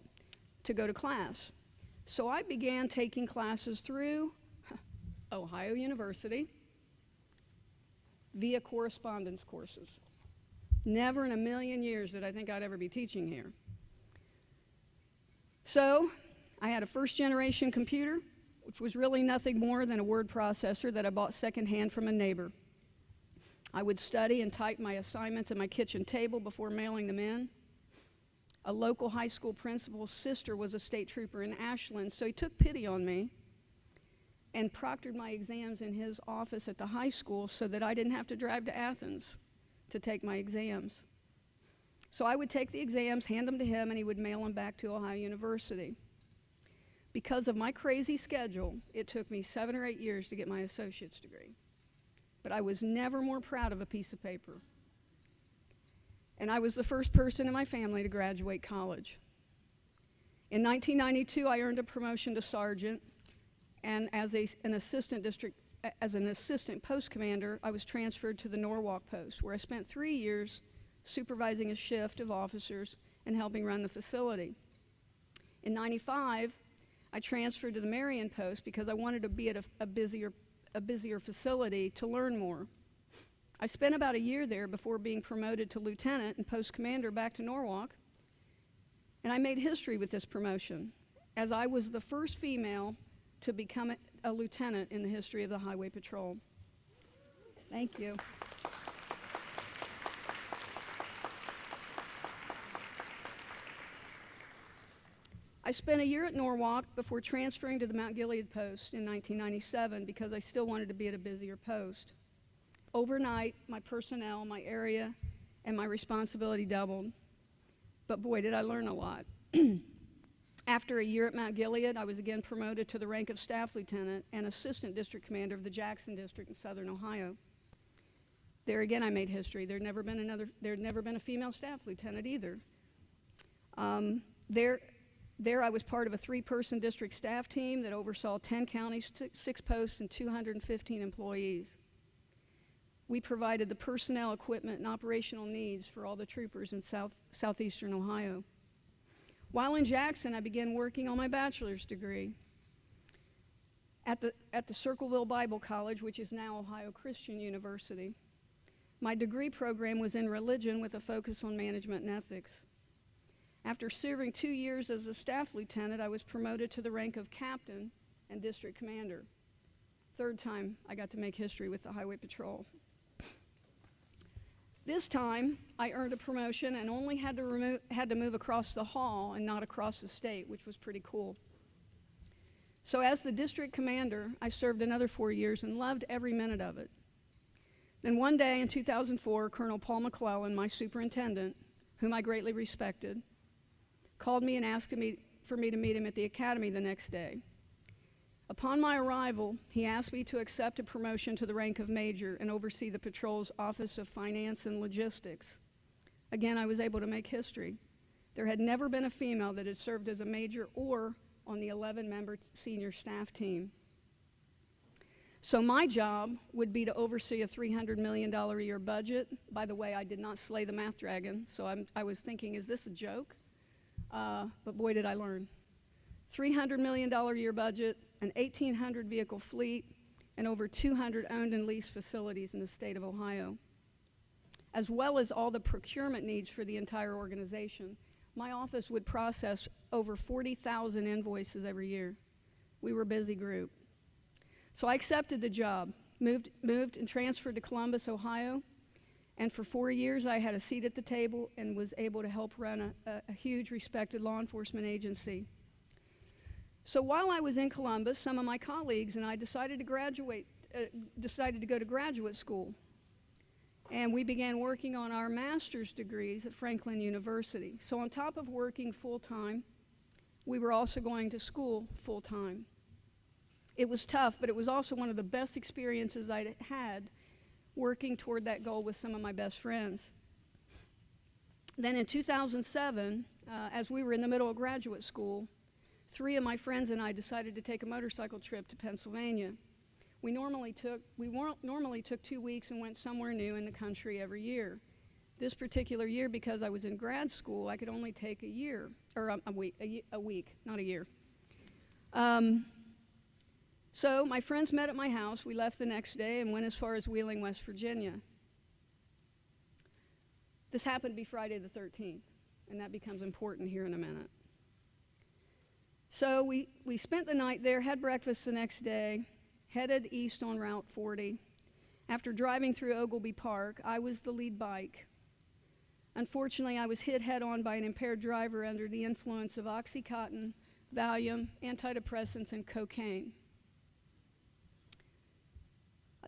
G: to go to class. So I began taking classes through Ohio University via correspondence courses. Never in a million years did I think I'd ever be teaching here. So I had a first-generation computer, which was really nothing more than a word processor that I bought secondhand from a neighbor. I would study and type my assignments at my kitchen table before mailing them in. A local high school principal's sister was a state trooper in Ashland, so he took pity on me and proctored my exams in his office at the high school so that I didn't have to drive to Athens to take my exams. So I would take the exams, hand them to him, and he would mail them back to Ohio University. Because of my crazy schedule, it took me 7 or 8 years to get my associate's degree. But I was never more proud of a piece of paper. And I was the first person in my family to graduate college. In 1992, I earned a promotion to sergeant, and as an assistant post commander, I was transferred to the Norwalk post, where I spent 3 years supervising a shift of officers and helping run the facility. In 95, I transferred to the Marion post because I wanted to be at a busier facility to learn more. I spent about a year there before being promoted to lieutenant and post commander back to Norwalk, and I made history with this promotion, as I was the first female to become a lieutenant in the history of the Highway Patrol. Thank you. I spent a year at Norwalk before transferring to the Mount Gilead post in 1997 because I still wanted to be at a busier post. Overnight, my personnel, my area, and my responsibility doubled. But boy, did I learn a lot. After a year at Mount Gilead, I was again promoted to the rank of staff lieutenant and assistant district commander of the Jackson district in southern Ohio. There again, I made history. There'd never been a female staff lieutenant either. There I was part of a 3-person district staff team that oversaw 10 counties, 6 posts, and 215 employees. We provided the personnel, equipment, and operational needs for all the troopers in southeastern Ohio. While in Jackson, I began working on my bachelor's degree at the Circleville Bible College, which is now Ohio Christian University. My degree program was in religion with a focus on management and ethics. After serving 2 years as a staff lieutenant, I was promoted to the rank of captain and district commander. 3rd time I got to make history with the Highway Patrol. This time, I earned a promotion and only had to move across the hall and not across the state, which was pretty cool. So as the district commander, I served another 4 years and loved every minute of it. Then one day in 2004, Colonel Paul McClellan, my superintendent, whom I greatly respected, called me and asked for me to meet him at the academy the next day. Upon my arrival, he asked me to accept a promotion to the rank of major and oversee the patrol's Office of Finance and Logistics. Again, I was able to make history. There had never been a female that had served as a major or on the 11-member senior staff team. So my job would be to oversee a $300 million a year budget. By the way, I did not slay the math dragon, so I was thinking, is this a joke? But boy, did I learn. $300 million a year budget, an 1,800 vehicle fleet, and over 200 owned and leased facilities in the state of Ohio, as well as all the procurement needs for the entire organization. My office would process over 40,000 invoices every year. We were a busy group. So I accepted the job, moved and transferred to Columbus, Ohio, and for 4 years I had a seat at the table and was able to help run a huge respected law enforcement agency. So while I was in Columbus, some of my colleagues and I decided to go to graduate school. And we began working on our master's degrees at Franklin University. So on top of working full-time, we were also going to school full-time. It was tough, but it was also one of the best experiences I'd had working toward that goal with some of my best friends. Then in 2007, as we were in the middle of graduate school, 3 of my friends and I decided to take a motorcycle trip to Pennsylvania. We normally took 2 weeks and went somewhere new in the country every year. This particular year, because I was in grad school, I could only take a year, or a week, not a year. So my friends met at my house. We left the next day and went as far as Wheeling, West Virginia. This happened to be Friday the 13th, and that becomes important here in a minute. So we spent the night there, had breakfast the next day, headed east on Route 40. After driving through Ogleby Park, I was the lead bike. Unfortunately, I was hit head-on by an impaired driver under the influence of Oxycontin, Valium, antidepressants, and cocaine.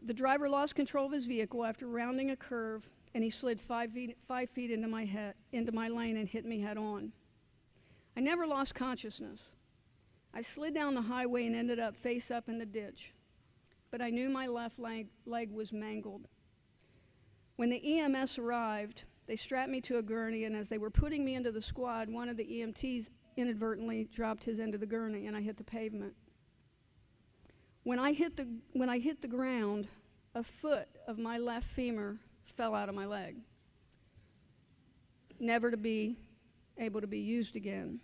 G: The driver lost control of his vehicle after rounding a curve, and he slid 5 feet into my lane and hit me head-on. I never lost consciousness. I slid down the highway and ended up face up in the ditch, but I knew my left leg was mangled. When the EMS arrived, they strapped me to a gurney, and as they were putting me into the squad, one of the EMTs inadvertently dropped his end of the gurney, and I hit the pavement. When I hit the ground, a foot of my left femur fell out of my leg, never to be able to be used again.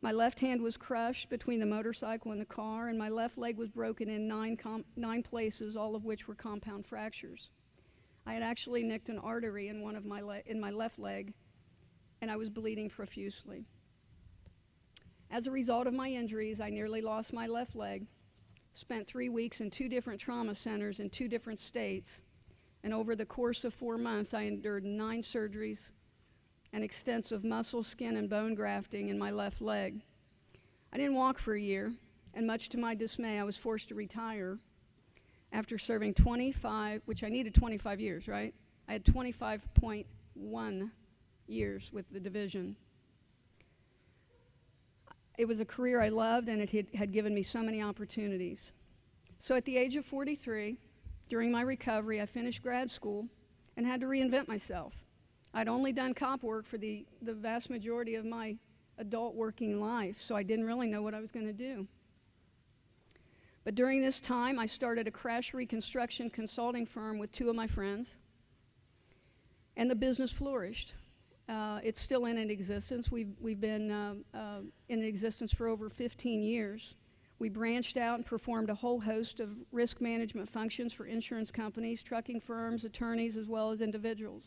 G: My left hand was crushed between the motorcycle and the car, and my left leg was broken in 9 places, all of which were compound fractures. I had actually nicked an artery in my left leg, and I was bleeding profusely. As a result of my injuries, I nearly lost my left leg, spent 3 weeks in 2 different trauma centers in 2 different states, and over the course of 4 months, I endured 9 surgeries and extensive muscle, skin, and bone grafting in my left leg. I didn't walk for a year, and much to my dismay, I was forced to retire after serving 25, which I needed 25 years, right? I had 25.1 years with the division. It was a career I loved, and it had given me so many opportunities. So at the age of 43, during my recovery, I finished grad school and had to reinvent myself. I'd only done cop work for the vast majority of my adult working life, so I didn't really know what I was going to do. But during this time, I started a crash reconstruction consulting firm with 2 of my friends, and the business flourished. It's still in existence. We've been in existence for over 15 years. We branched out and performed a whole host of risk management functions for insurance companies, trucking firms, attorneys, as well as individuals.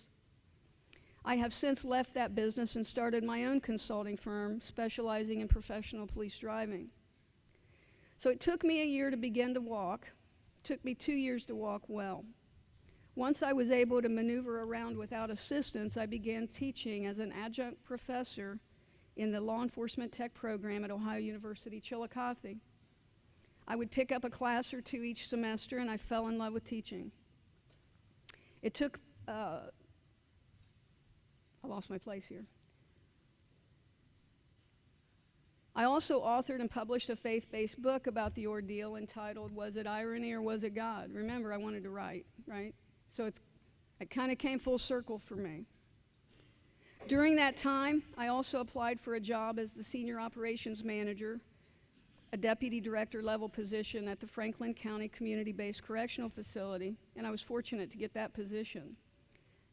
G: I have since left that business and started my own consulting firm specializing in professional police driving. So it took me a year to begin to walk. It took me 2 years to walk well. Once I was able to maneuver around without assistance, I began teaching as an adjunct professor in the law enforcement tech program at Ohio University-Chillicothe. I would pick up a class or 2 each semester, and I fell in love with teaching. It took, I lost my place here. I also authored and published a faith-based book about the ordeal entitled, Was It Irony or Was It God? Remember, I wanted to write, right? So it kind of came full circle for me. During that time, I also applied for a job as the Senior Operations Manager, a Deputy Director level position at the Franklin County Community-Based Correctional Facility, and I was fortunate to get that position.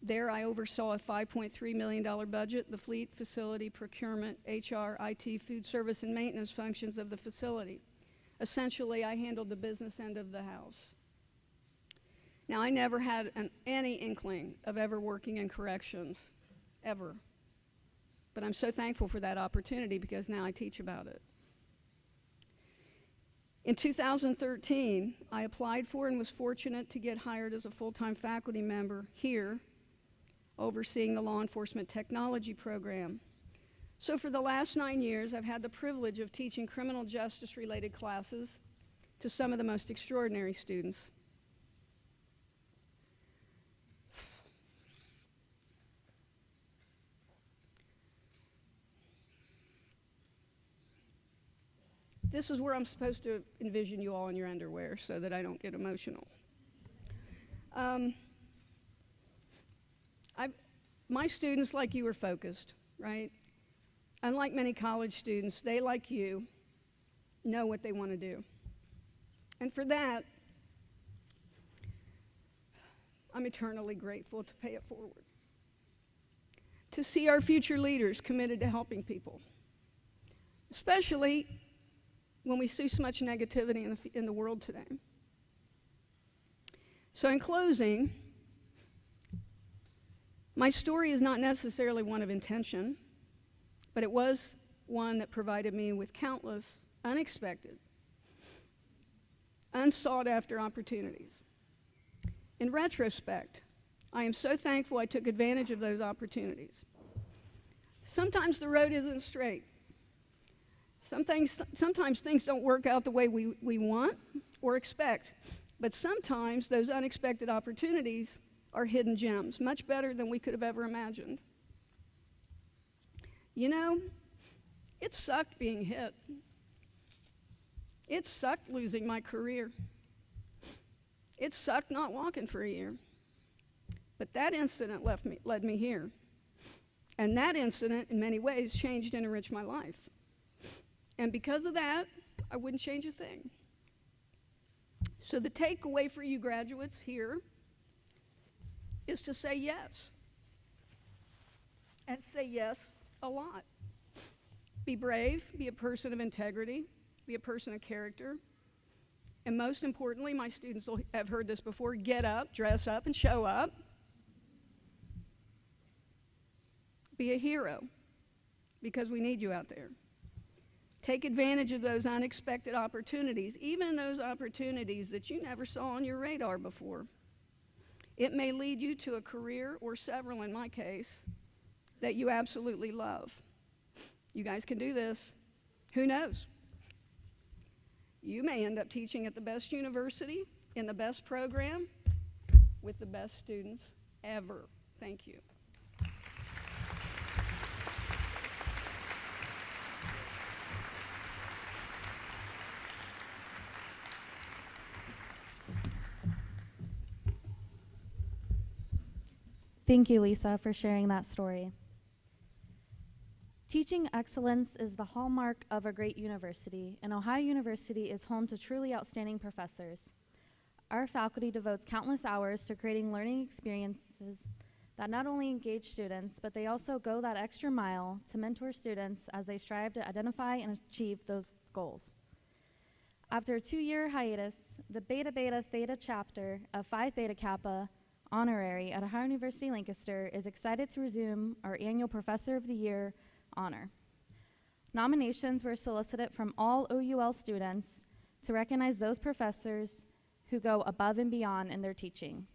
G: There, I oversaw a $5.3 million budget, the fleet, facility, procurement, HR, IT, food service, and maintenance functions of the facility. Essentially, I handled the business end of the house. Now, I never had any inkling of ever working in corrections, ever. But I'm so thankful for that opportunity because now I teach about it. In 2013, I applied for and was fortunate to get hired as a full-time faculty member here, overseeing the law enforcement technology program. So for the last 9 years, I've had the privilege of teaching criminal justice-related classes to some of the most extraordinary students. This is where I'm supposed to envision you all in your underwear so that I don't get emotional. My students, like you, are focused, right? Unlike many college students, they, like you, know what they want to do. And for that, I'm eternally grateful to pay it forward. To see our future leaders committed to helping people, especially when we see so much negativity in the world today. So in closing, my story is not necessarily one of intention, but it was one that provided me with countless unexpected, unsought after opportunities. In retrospect, I am so thankful I took advantage of those opportunities. Sometimes the road isn't straight. Sometimes things don't work out the way we want or expect, but sometimes those unexpected opportunities are hidden gems, much better than we could have ever imagined. You know, it sucked being hit. It sucked losing my career. It sucked not walking for a year. But that incident led me here. And that incident, in many ways, changed and enriched my life. And because of that, I wouldn't change a thing. So the takeaway for you graduates here is to say yes. And say yes a lot. Be brave, be a person of integrity, be a person of character. And most importantly, my students will have heard this before, get up, dress up, and show up. Be a hero, because we need you out there. Take advantage of those unexpected opportunities, even those opportunities that you never saw on your radar before. It may lead you to a career, or several in my case, that you absolutely love. You guys can do this. Who knows? You may end up teaching at the best university, in the best program, with the best students ever. Thank you.
E: Thank you, Lisa, for sharing that story. Teaching excellence is the hallmark of a great university, and Ohio University is home to truly outstanding professors. Our faculty devotes countless hours to creating learning experiences that not only engage students, but they also go that extra mile to mentor students as they strive to identify and achieve those goals. After a 2-year hiatus, the Beta Beta Theta chapter of Phi Theta Kappa Honorary at Ohio University-Lancaster is excited to resume our annual Professor of the Year honor. Nominations were solicited from all OUL students to recognize those professors who go above and beyond in their teaching.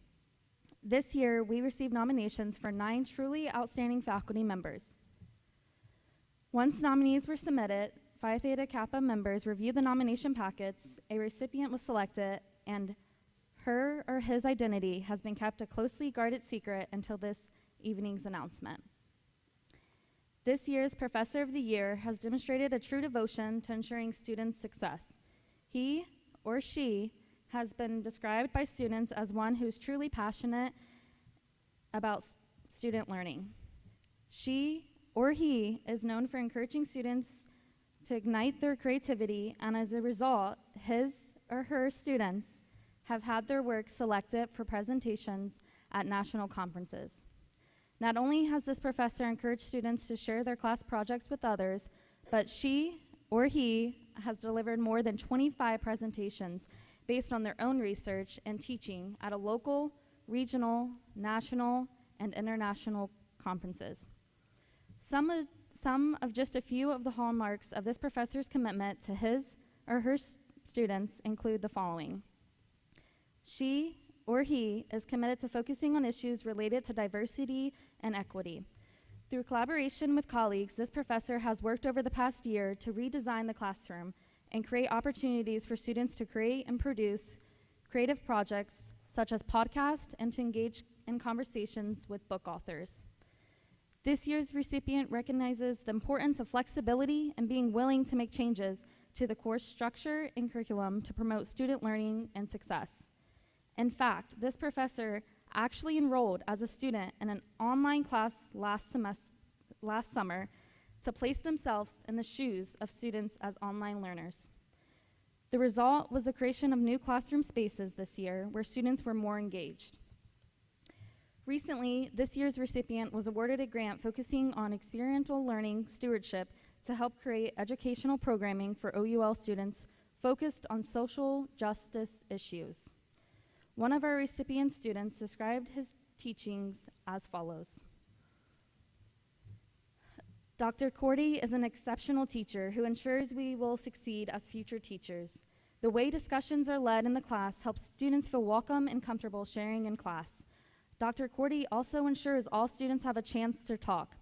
E: This year, we received nominations for 9 truly outstanding faculty members. Once nominees were submitted, Phi Theta Kappa members reviewed the nomination packets, a recipient was selected, and her or his identity has been kept a closely guarded secret until this evening's announcement. This year's Professor of the Year has demonstrated a true devotion to ensuring students' success. He or she has been described by students as one who's truly passionate about student learning. She or he is known for encouraging students to ignite their creativity, and as a result, his or her students have had their work selected for presentations at national conferences. Not only has this professor encouraged students to share their class projects with others, but she or he has delivered more than 25 presentations based on their own research and teaching at a local, regional, national, and international conferences. Some of just a few of the hallmarks of this professor's commitment to his or her students include the following. She or he is committed to focusing on issues related to diversity and equity. Through collaboration with colleagues, this professor has worked over the past year to redesign the classroom and create opportunities for students to create and produce creative projects such as podcasts and to engage in conversations with book authors. This year's recipient recognizes the importance of flexibility and being willing to make changes to the course structure and curriculum to promote student learning and success. In fact, this professor actually enrolled as a student in an online class last summer to place themselves in the shoes of students as online learners. The result was the creation of new classroom spaces this year where students were more engaged. Recently, this year's recipient was awarded a grant focusing on experiential learning stewardship to help create educational programming for OUL students focused on social justice issues. One of our recipient students described his teachings as follows. Dr. Cordy is an exceptional teacher who ensures we will succeed as future teachers. The way discussions are led in the class helps students feel welcome and comfortable sharing in class. Dr. Cordy also ensures all students have a chance to talk.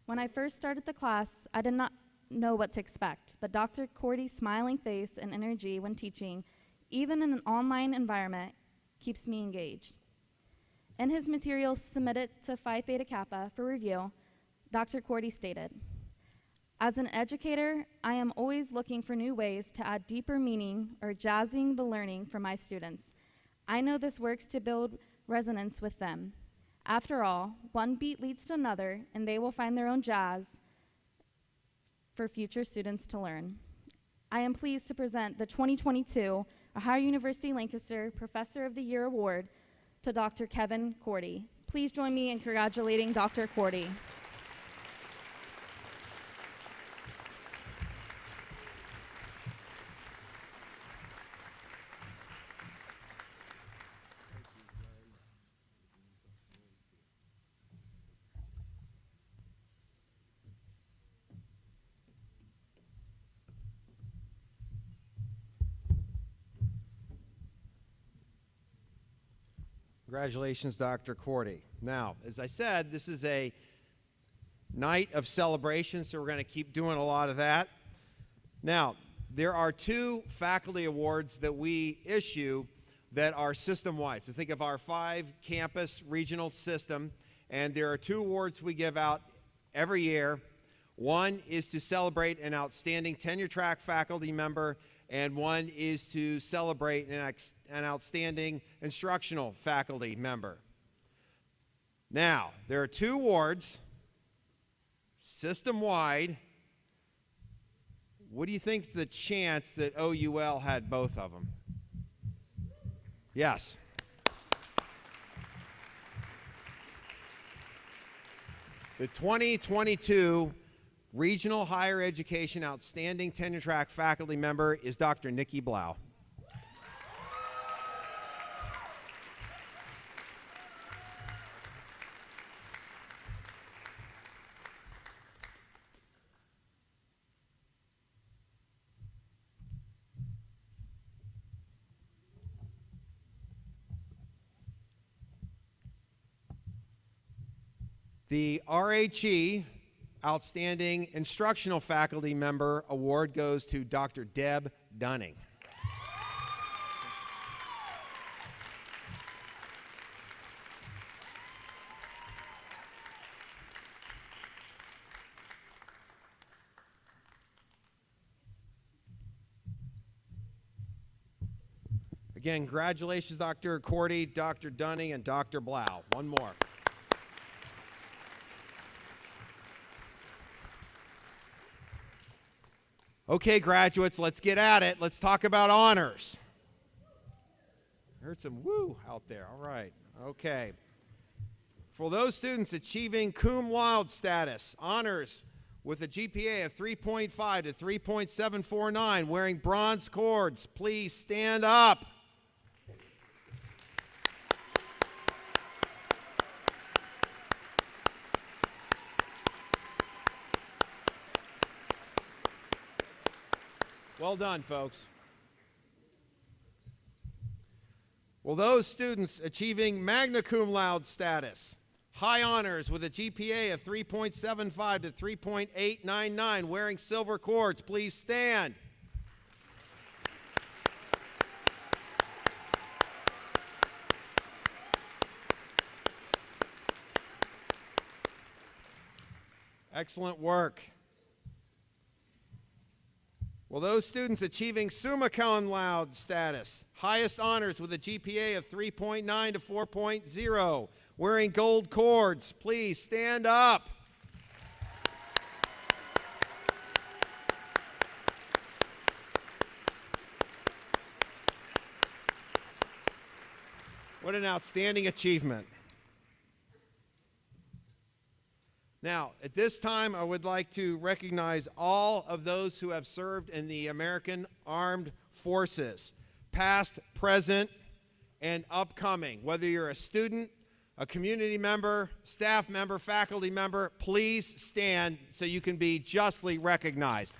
E: When I first started the class, I did not know what to expect, but Dr. Cordy's smiling face and energy when teaching, even in an online environment, keeps me engaged. In his materials submitted to Phi Theta Kappa for review, Dr. Cordy stated, "As an educator, I am always looking for new ways to add deeper meaning or jazzing the learning for my students. I know this works to build resonance with them. After all, one beat leads to another, and they will find their own jazz for future students to learn." I am pleased to present the 2022 Ohio University-Lancaster Professor of the Year Award to Dr. Kevin Cordy. Please join me in congratulating Dr. Cordy.
B: Congratulations, Dr. Cordy. Now, as I said, this is a night of celebration, so we're going to keep doing a lot of that. Now, there are two faculty awards that we issue that are system-wide. So think of our 5-campus regional system, and there are 2 awards we give out every year. One is to celebrate an outstanding tenure-track faculty member, and one is to celebrate an outstanding instructional faculty member. Now, there are 2 awards, system-wide. What do you think is the chance that OUL had both of them? Yes. The 2022 Regional Higher Education Outstanding Tenure Track Faculty Member is Dr. Nikki Blau. The RHE Outstanding Instructional Faculty Member Award goes to Dr. Deb Dunning. Again, congratulations, Dr. Cordy, Dr. Dunning, and Dr. Blau. One more. Okay, graduates, let's get at it. Let's talk about honors. I heard some woo out there. All right. Okay. For those students achieving cum laude status, honors with a GPA of 3.5 to 3.749, wearing bronze cords, please stand up. Well done, folks. Well, those students achieving magna cum laude status, high honors with a GPA of 3.75 to 3.899, wearing silver cords, please stand. Excellent work. Well, those students achieving summa cum laude status, highest honors with a GPA of 3.9 to 4.0, wearing gold cords, please stand up. What an outstanding achievement. Now, at this time, I would like to recognize all of those who have served in the American Armed Forces, past, present, and upcoming. Whether you're a student, a community member, staff member, faculty member, please stand so you can be justly recognized.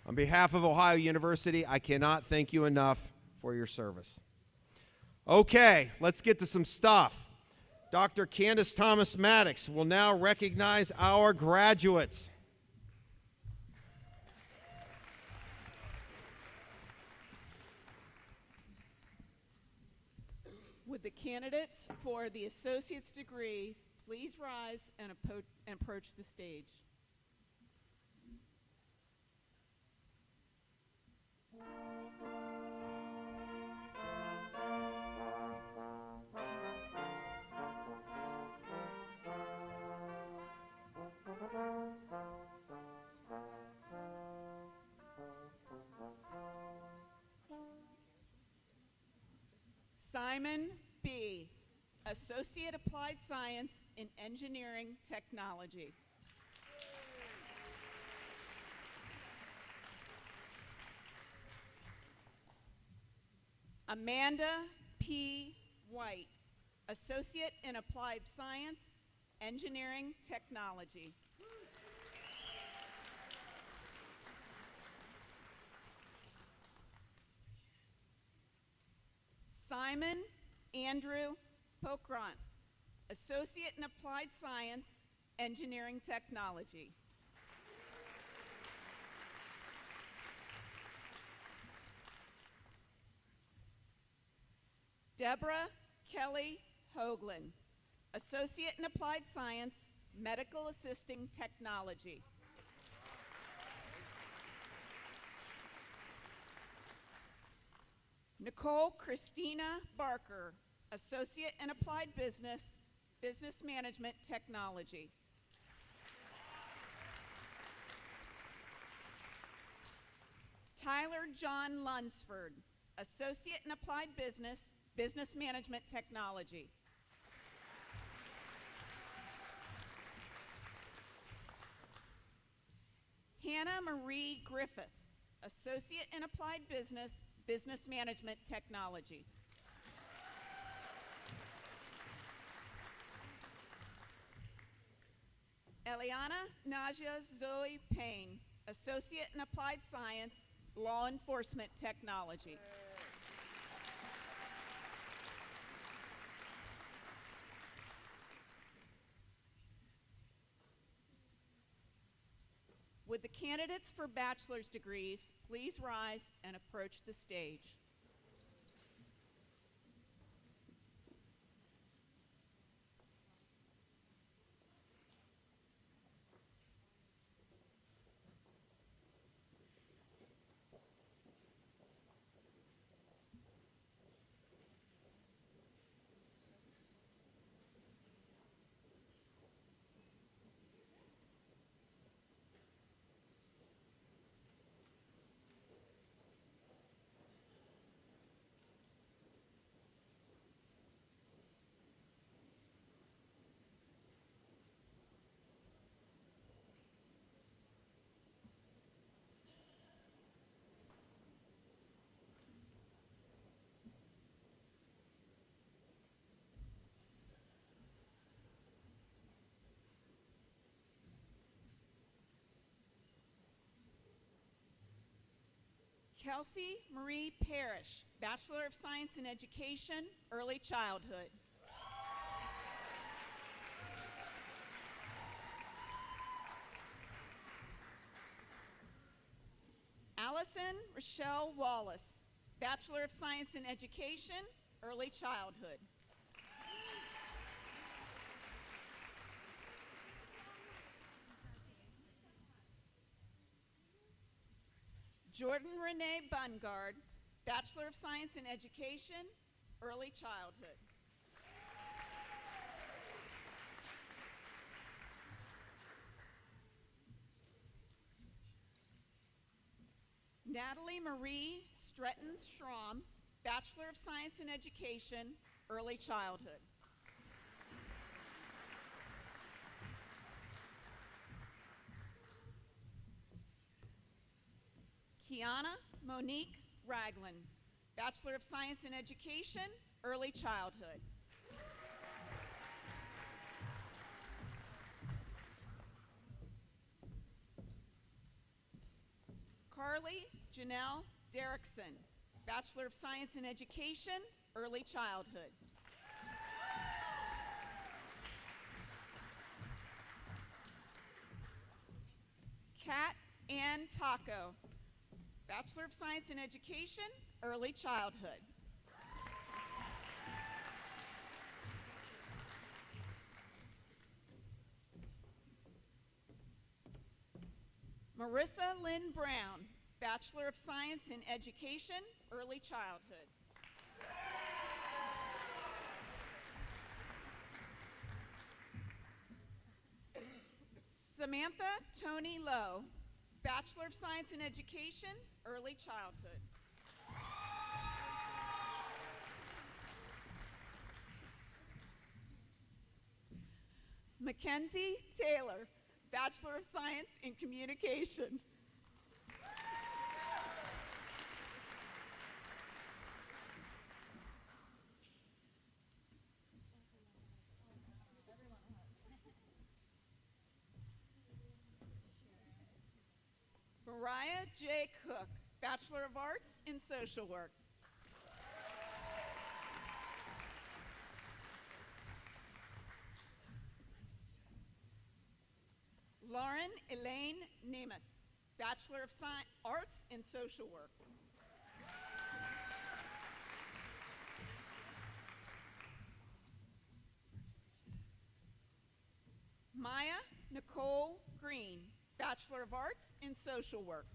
B: On behalf of Ohio University, I cannot thank you enough for your service. Okay, let's get to some stuff. Dr. Candace Thomas Maddox will now recognize our graduates.
H: Would the candidates for the associate's degrees please rise and approach the stage? Simon B., Associate Applied Science in Engineering Technology. Amanda P. White, Associate in Applied Science, Engineering Technology. Simon Andrew Pokrant, Associate in Applied Science, Engineering Technology. Deborah Kelly Hoagland, Associate in Applied Science, Medical Assisting Technology. Nicole Christina Barker, Associate in Applied Business, Business Management Technology. Tyler John Lunsford, Associate in Applied Business, Business Management Technology. Hannah Marie Griffith, Associate in Applied Business, Business Management Technology. Eliana Naja Zoe Payne, Associate in Applied Science, Law Enforcement Technology. Would the candidates for bachelor's degrees please rise and approach the stage? Kelsey Marie Parrish, Bachelor of Science in Education, Early Childhood. Allison Rochelle Wallace, Bachelor of Science in Education, Early Childhood. Jordan Renee Bungard, Bachelor of Science in Education, Early Childhood. Natalie Marie Stretton Schramm, Bachelor of Science in Education, Early Childhood. Kiana Monique Ragland, Bachelor of Science in Education, Early Childhood. Carly Janelle Derrickson, Bachelor of Science in Education, Early Childhood. Kat Ann Taco, Bachelor of Science in Education, Early Childhood. Marissa Lynn Brown, Bachelor of Science in Education, Early Childhood. Samantha Tony Lowe, Bachelor of Science in Education, Early Childhood. Mackenzie Taylor, Bachelor of Science in Communication. Mariah J. Cook, Bachelor of Arts in Social Work. Lauren Elaine Nemeth, Bachelor of Arts in Social Work. Maya Nicole Green, Bachelor of Arts in Social Work.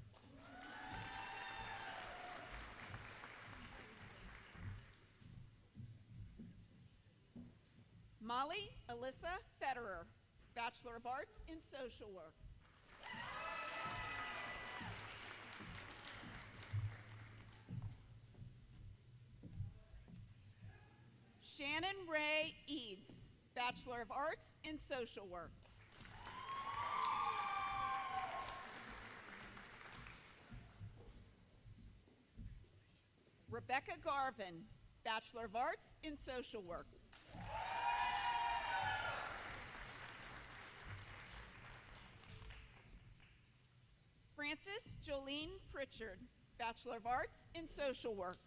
H: Molly Alyssa Federer, Bachelor of Arts in Social Work. Shannon Ray Eads, Bachelor of Arts in Social Work. Rebecca Garvin, Bachelor of Arts in Social Work. Frances Jolene Pritchard, Bachelor of Arts in Social Work.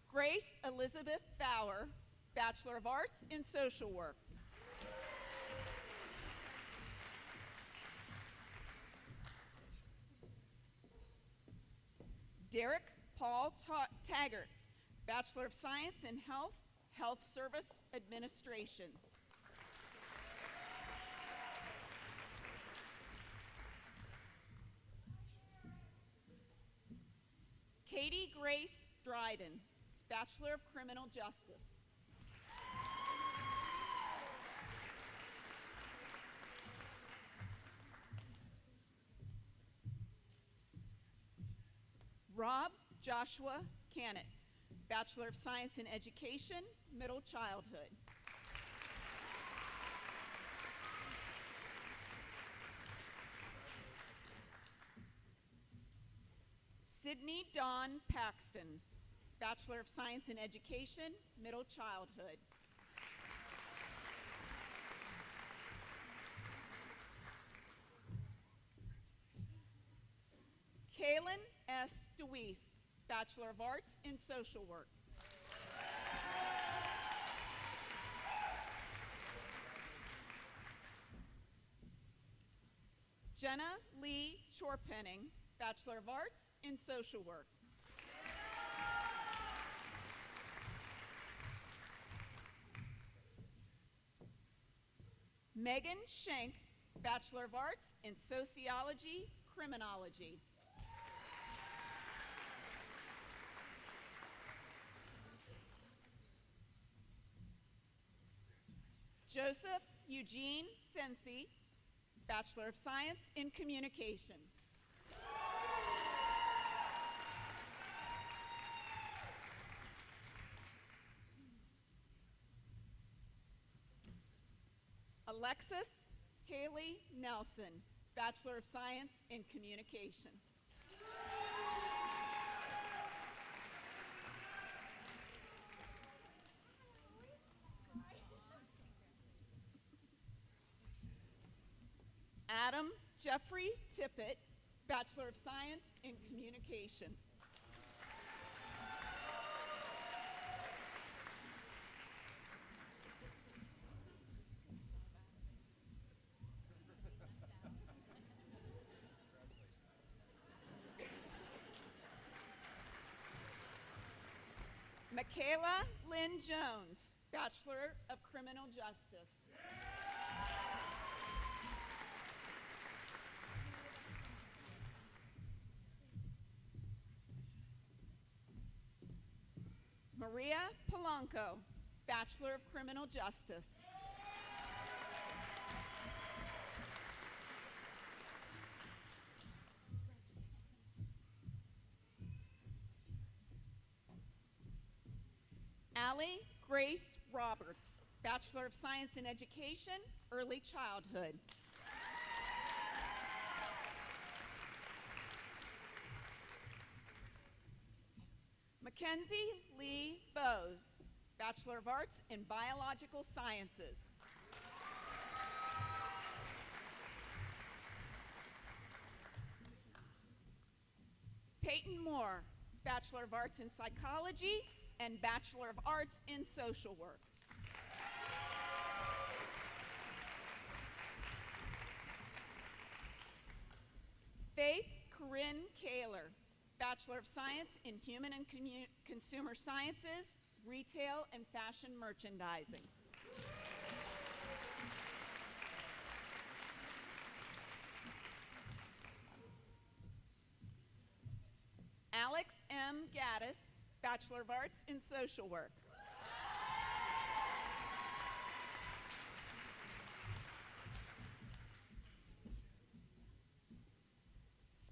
H: Grace Elizabeth Bauer, Bachelor of Arts in Social Work. Derek Paul Taggart, Bachelor of Science in Health, Health Service Administration. Katie Grace Dryden, Bachelor of Criminal Justice. Rob Joshua Cannett, Bachelor of Science in Education, Middle Childhood. Sydney Dawn Paxton, Bachelor of Science in Education, Middle Childhood. Kaylin S. DeWeese, Bachelor of Arts in Social Work. Jenna Lee Chorpenning, Bachelor of Arts in Social Work. Megan Schenk, Bachelor of Arts in Sociology, Criminology. Joseph Eugene Sensi, Bachelor of Science in Communication. Alexis Haley Nelson, Bachelor of Science in Communication. Adam Jeffrey Tippett, Bachelor of Science in Communication. Michaela Lynn Jones, Bachelor of Criminal Justice. Maria Polanco, Bachelor of Criminal Justice. Allie Grace Roberts, Bachelor of Science in Education, Early Childhood. Mackenzie Lee Bowes, Bachelor of Arts in Biological Sciences. Peyton Moore, Bachelor of Arts in Psychology and Bachelor of Arts in Social Work. Faith Corinne Kaler, Bachelor of Science in Human and Consumer Sciences, Retail and Fashion Merchandising. Alex M. Gaddis, Bachelor of Arts in Social Work.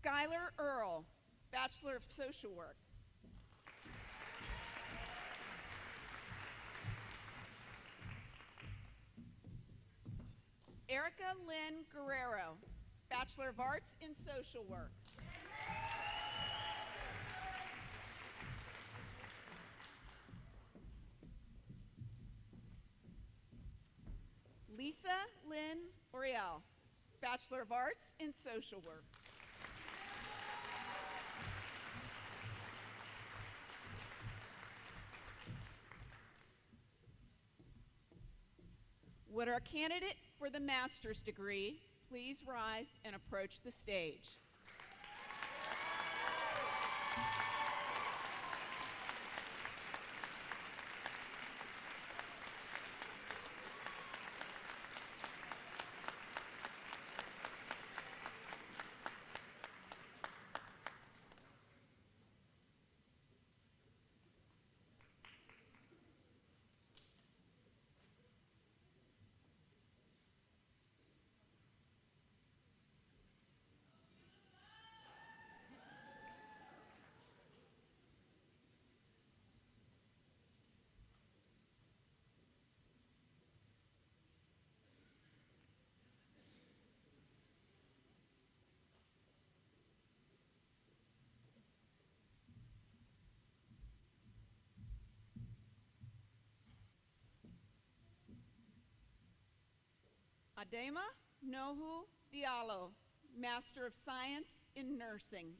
H: Skylar Earl, Bachelor of Social Work. Erica Lynn Guerrero, Bachelor of Arts in Social Work. Lisa Lynn Oriel, Bachelor of Arts in Social Work. Would our candidate for the master's degree please rise and approach the stage? Adema Nohu Diallo, Master of Science in Nursing.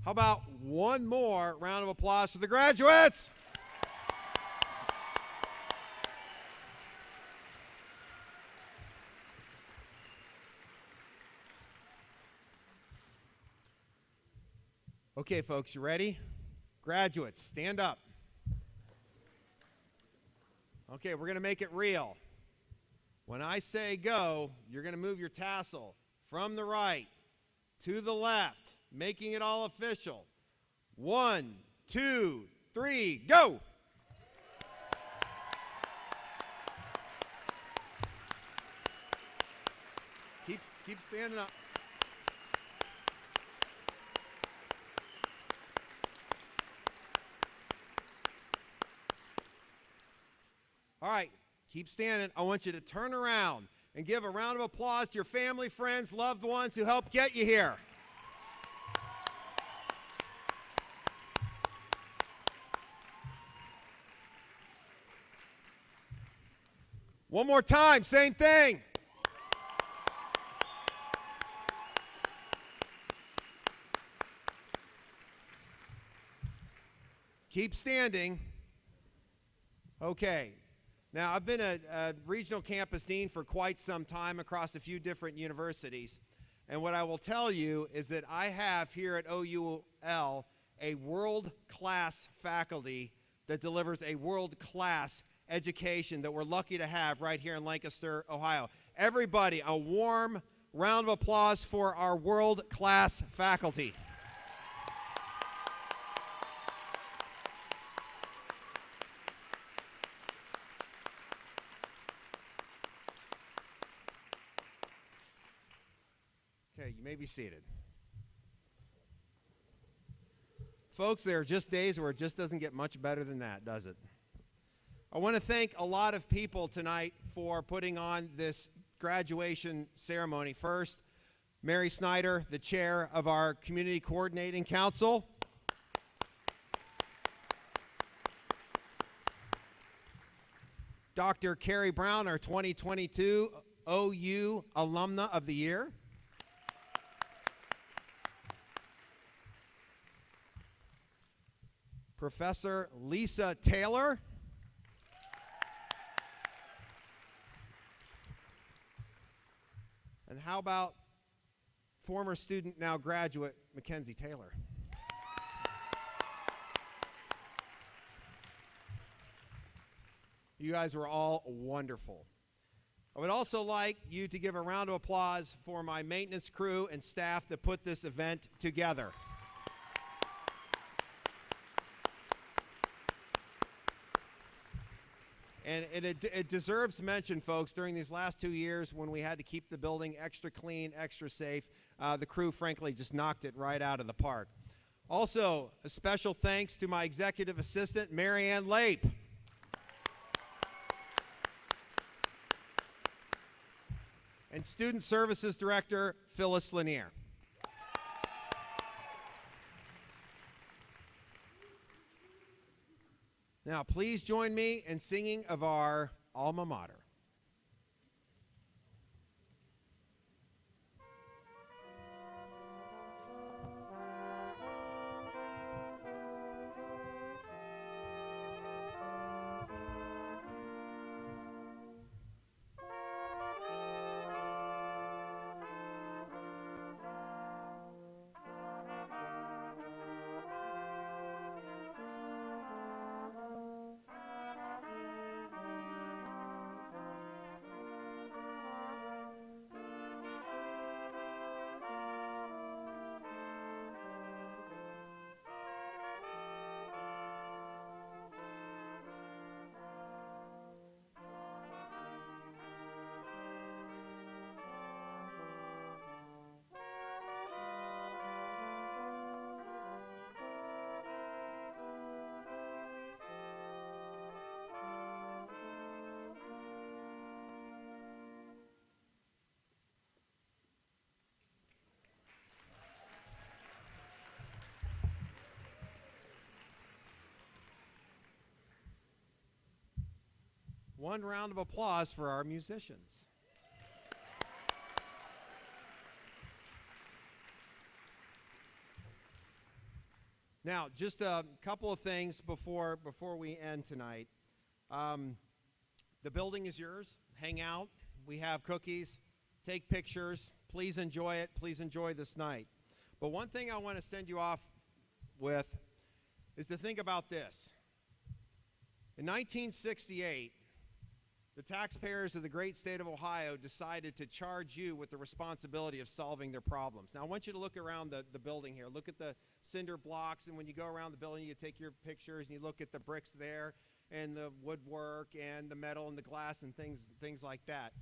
B: How about one more round of applause for the graduates? Okay, folks, you ready? Graduates, stand up. Okay, we're going to make it real. When I say go, you're going to move your tassel from the right to the left, making it all official. 1, 2, 3, go! Keep standing up. All right, keep standing. I want you to turn around and give a round of applause to your family, friends, loved ones who helped get you here. One more time, same thing. Keep standing. Okay. Now, I've been a regional campus dean for quite some time across a few different universities. And what I will tell you is that I have here at OUL a world-class faculty that delivers a world-class education that we're lucky to have right here in Lancaster, Ohio. Everybody, a warm round of applause for our world-class faculty. Okay, you may be seated. Folks, there are just days where it just doesn't get much better than that, does it? I want to thank a lot of people tonight for putting on this graduation ceremony. First, Mary Snyder, the chair of our Community Coordinating Council. Dr. Carrie Brown, our 2022 OU Alumna of the Year. Professor Lisa Taylor. And how about former student, now graduate, Mackenzie Taylor? You guys were all wonderful. I would also like you to give a round of applause for my maintenance crew and staff that put this event together. And it deserves mention, folks. During these last 2 years when we had to keep the building extra clean, extra safe, the crew, frankly, just knocked it right out of the park. Also, a special thanks to my executive assistant, Mary Ann Lape. And Student Services Director, Phyllis Lanier. Now, please join me in singing of our alma mater. One round of applause for our musicians. Now, just a couple of things before we end tonight. The building is yours. Hang out. We have cookies. Take pictures. Please enjoy it. Please enjoy this night. But one thing I want to send you off with is to think about this. In 1968, the taxpayers of the great state of Ohio decided to charge you with the responsibility of solving their problems. Now, I want you to look around the building here. Look at the cinder blocks, and when you go around the building, you take your pictures, and you look at the bricks there, and the woodwork, and the metal, and the glass, and things like that.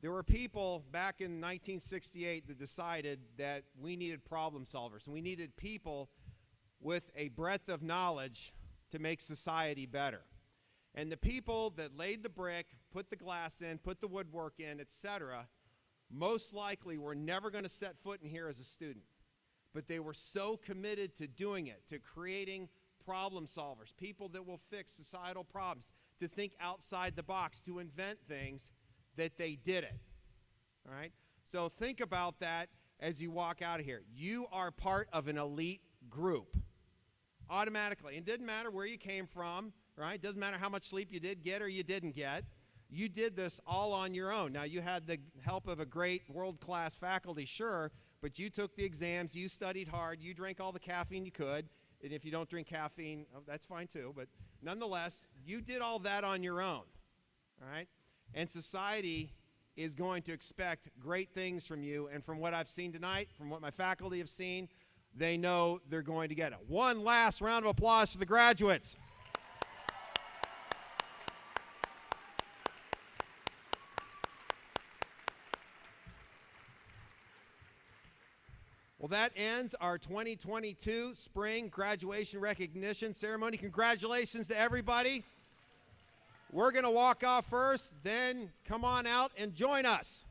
B: There were people back in 1968 that decided that we needed problem solvers, and we needed people with a breadth of knowledge to make society better. And the people that laid the brick, put the glass in, put the woodwork in, etc., most likely were never going to set foot in here as a student. But they were so committed to doing it, to creating problem solvers, people that will fix societal problems, to think outside the box, to invent things, that they did it. All right? So think about that as you walk out of here. You are part of an elite group. Automatically. It didn't matter where you came from. Right? Doesn't matter how much sleep you did get or you didn't get. You did this all on your own. Now, you had the help of a great world-class faculty, sure, but you took the exams, you studied hard, you drank all the caffeine you could, and if you don't drink caffeine, that's fine too, but nonetheless, you did all that on your own. All right? And society is going to expect great things from you, and from what I've seen tonight, from what my faculty have seen, they know they're going to get it. One last round of applause for the graduates. Well, that ends our 2022 spring graduation recognition ceremony. Congratulations to everybody. We're going to walk off first, then come on out and join us.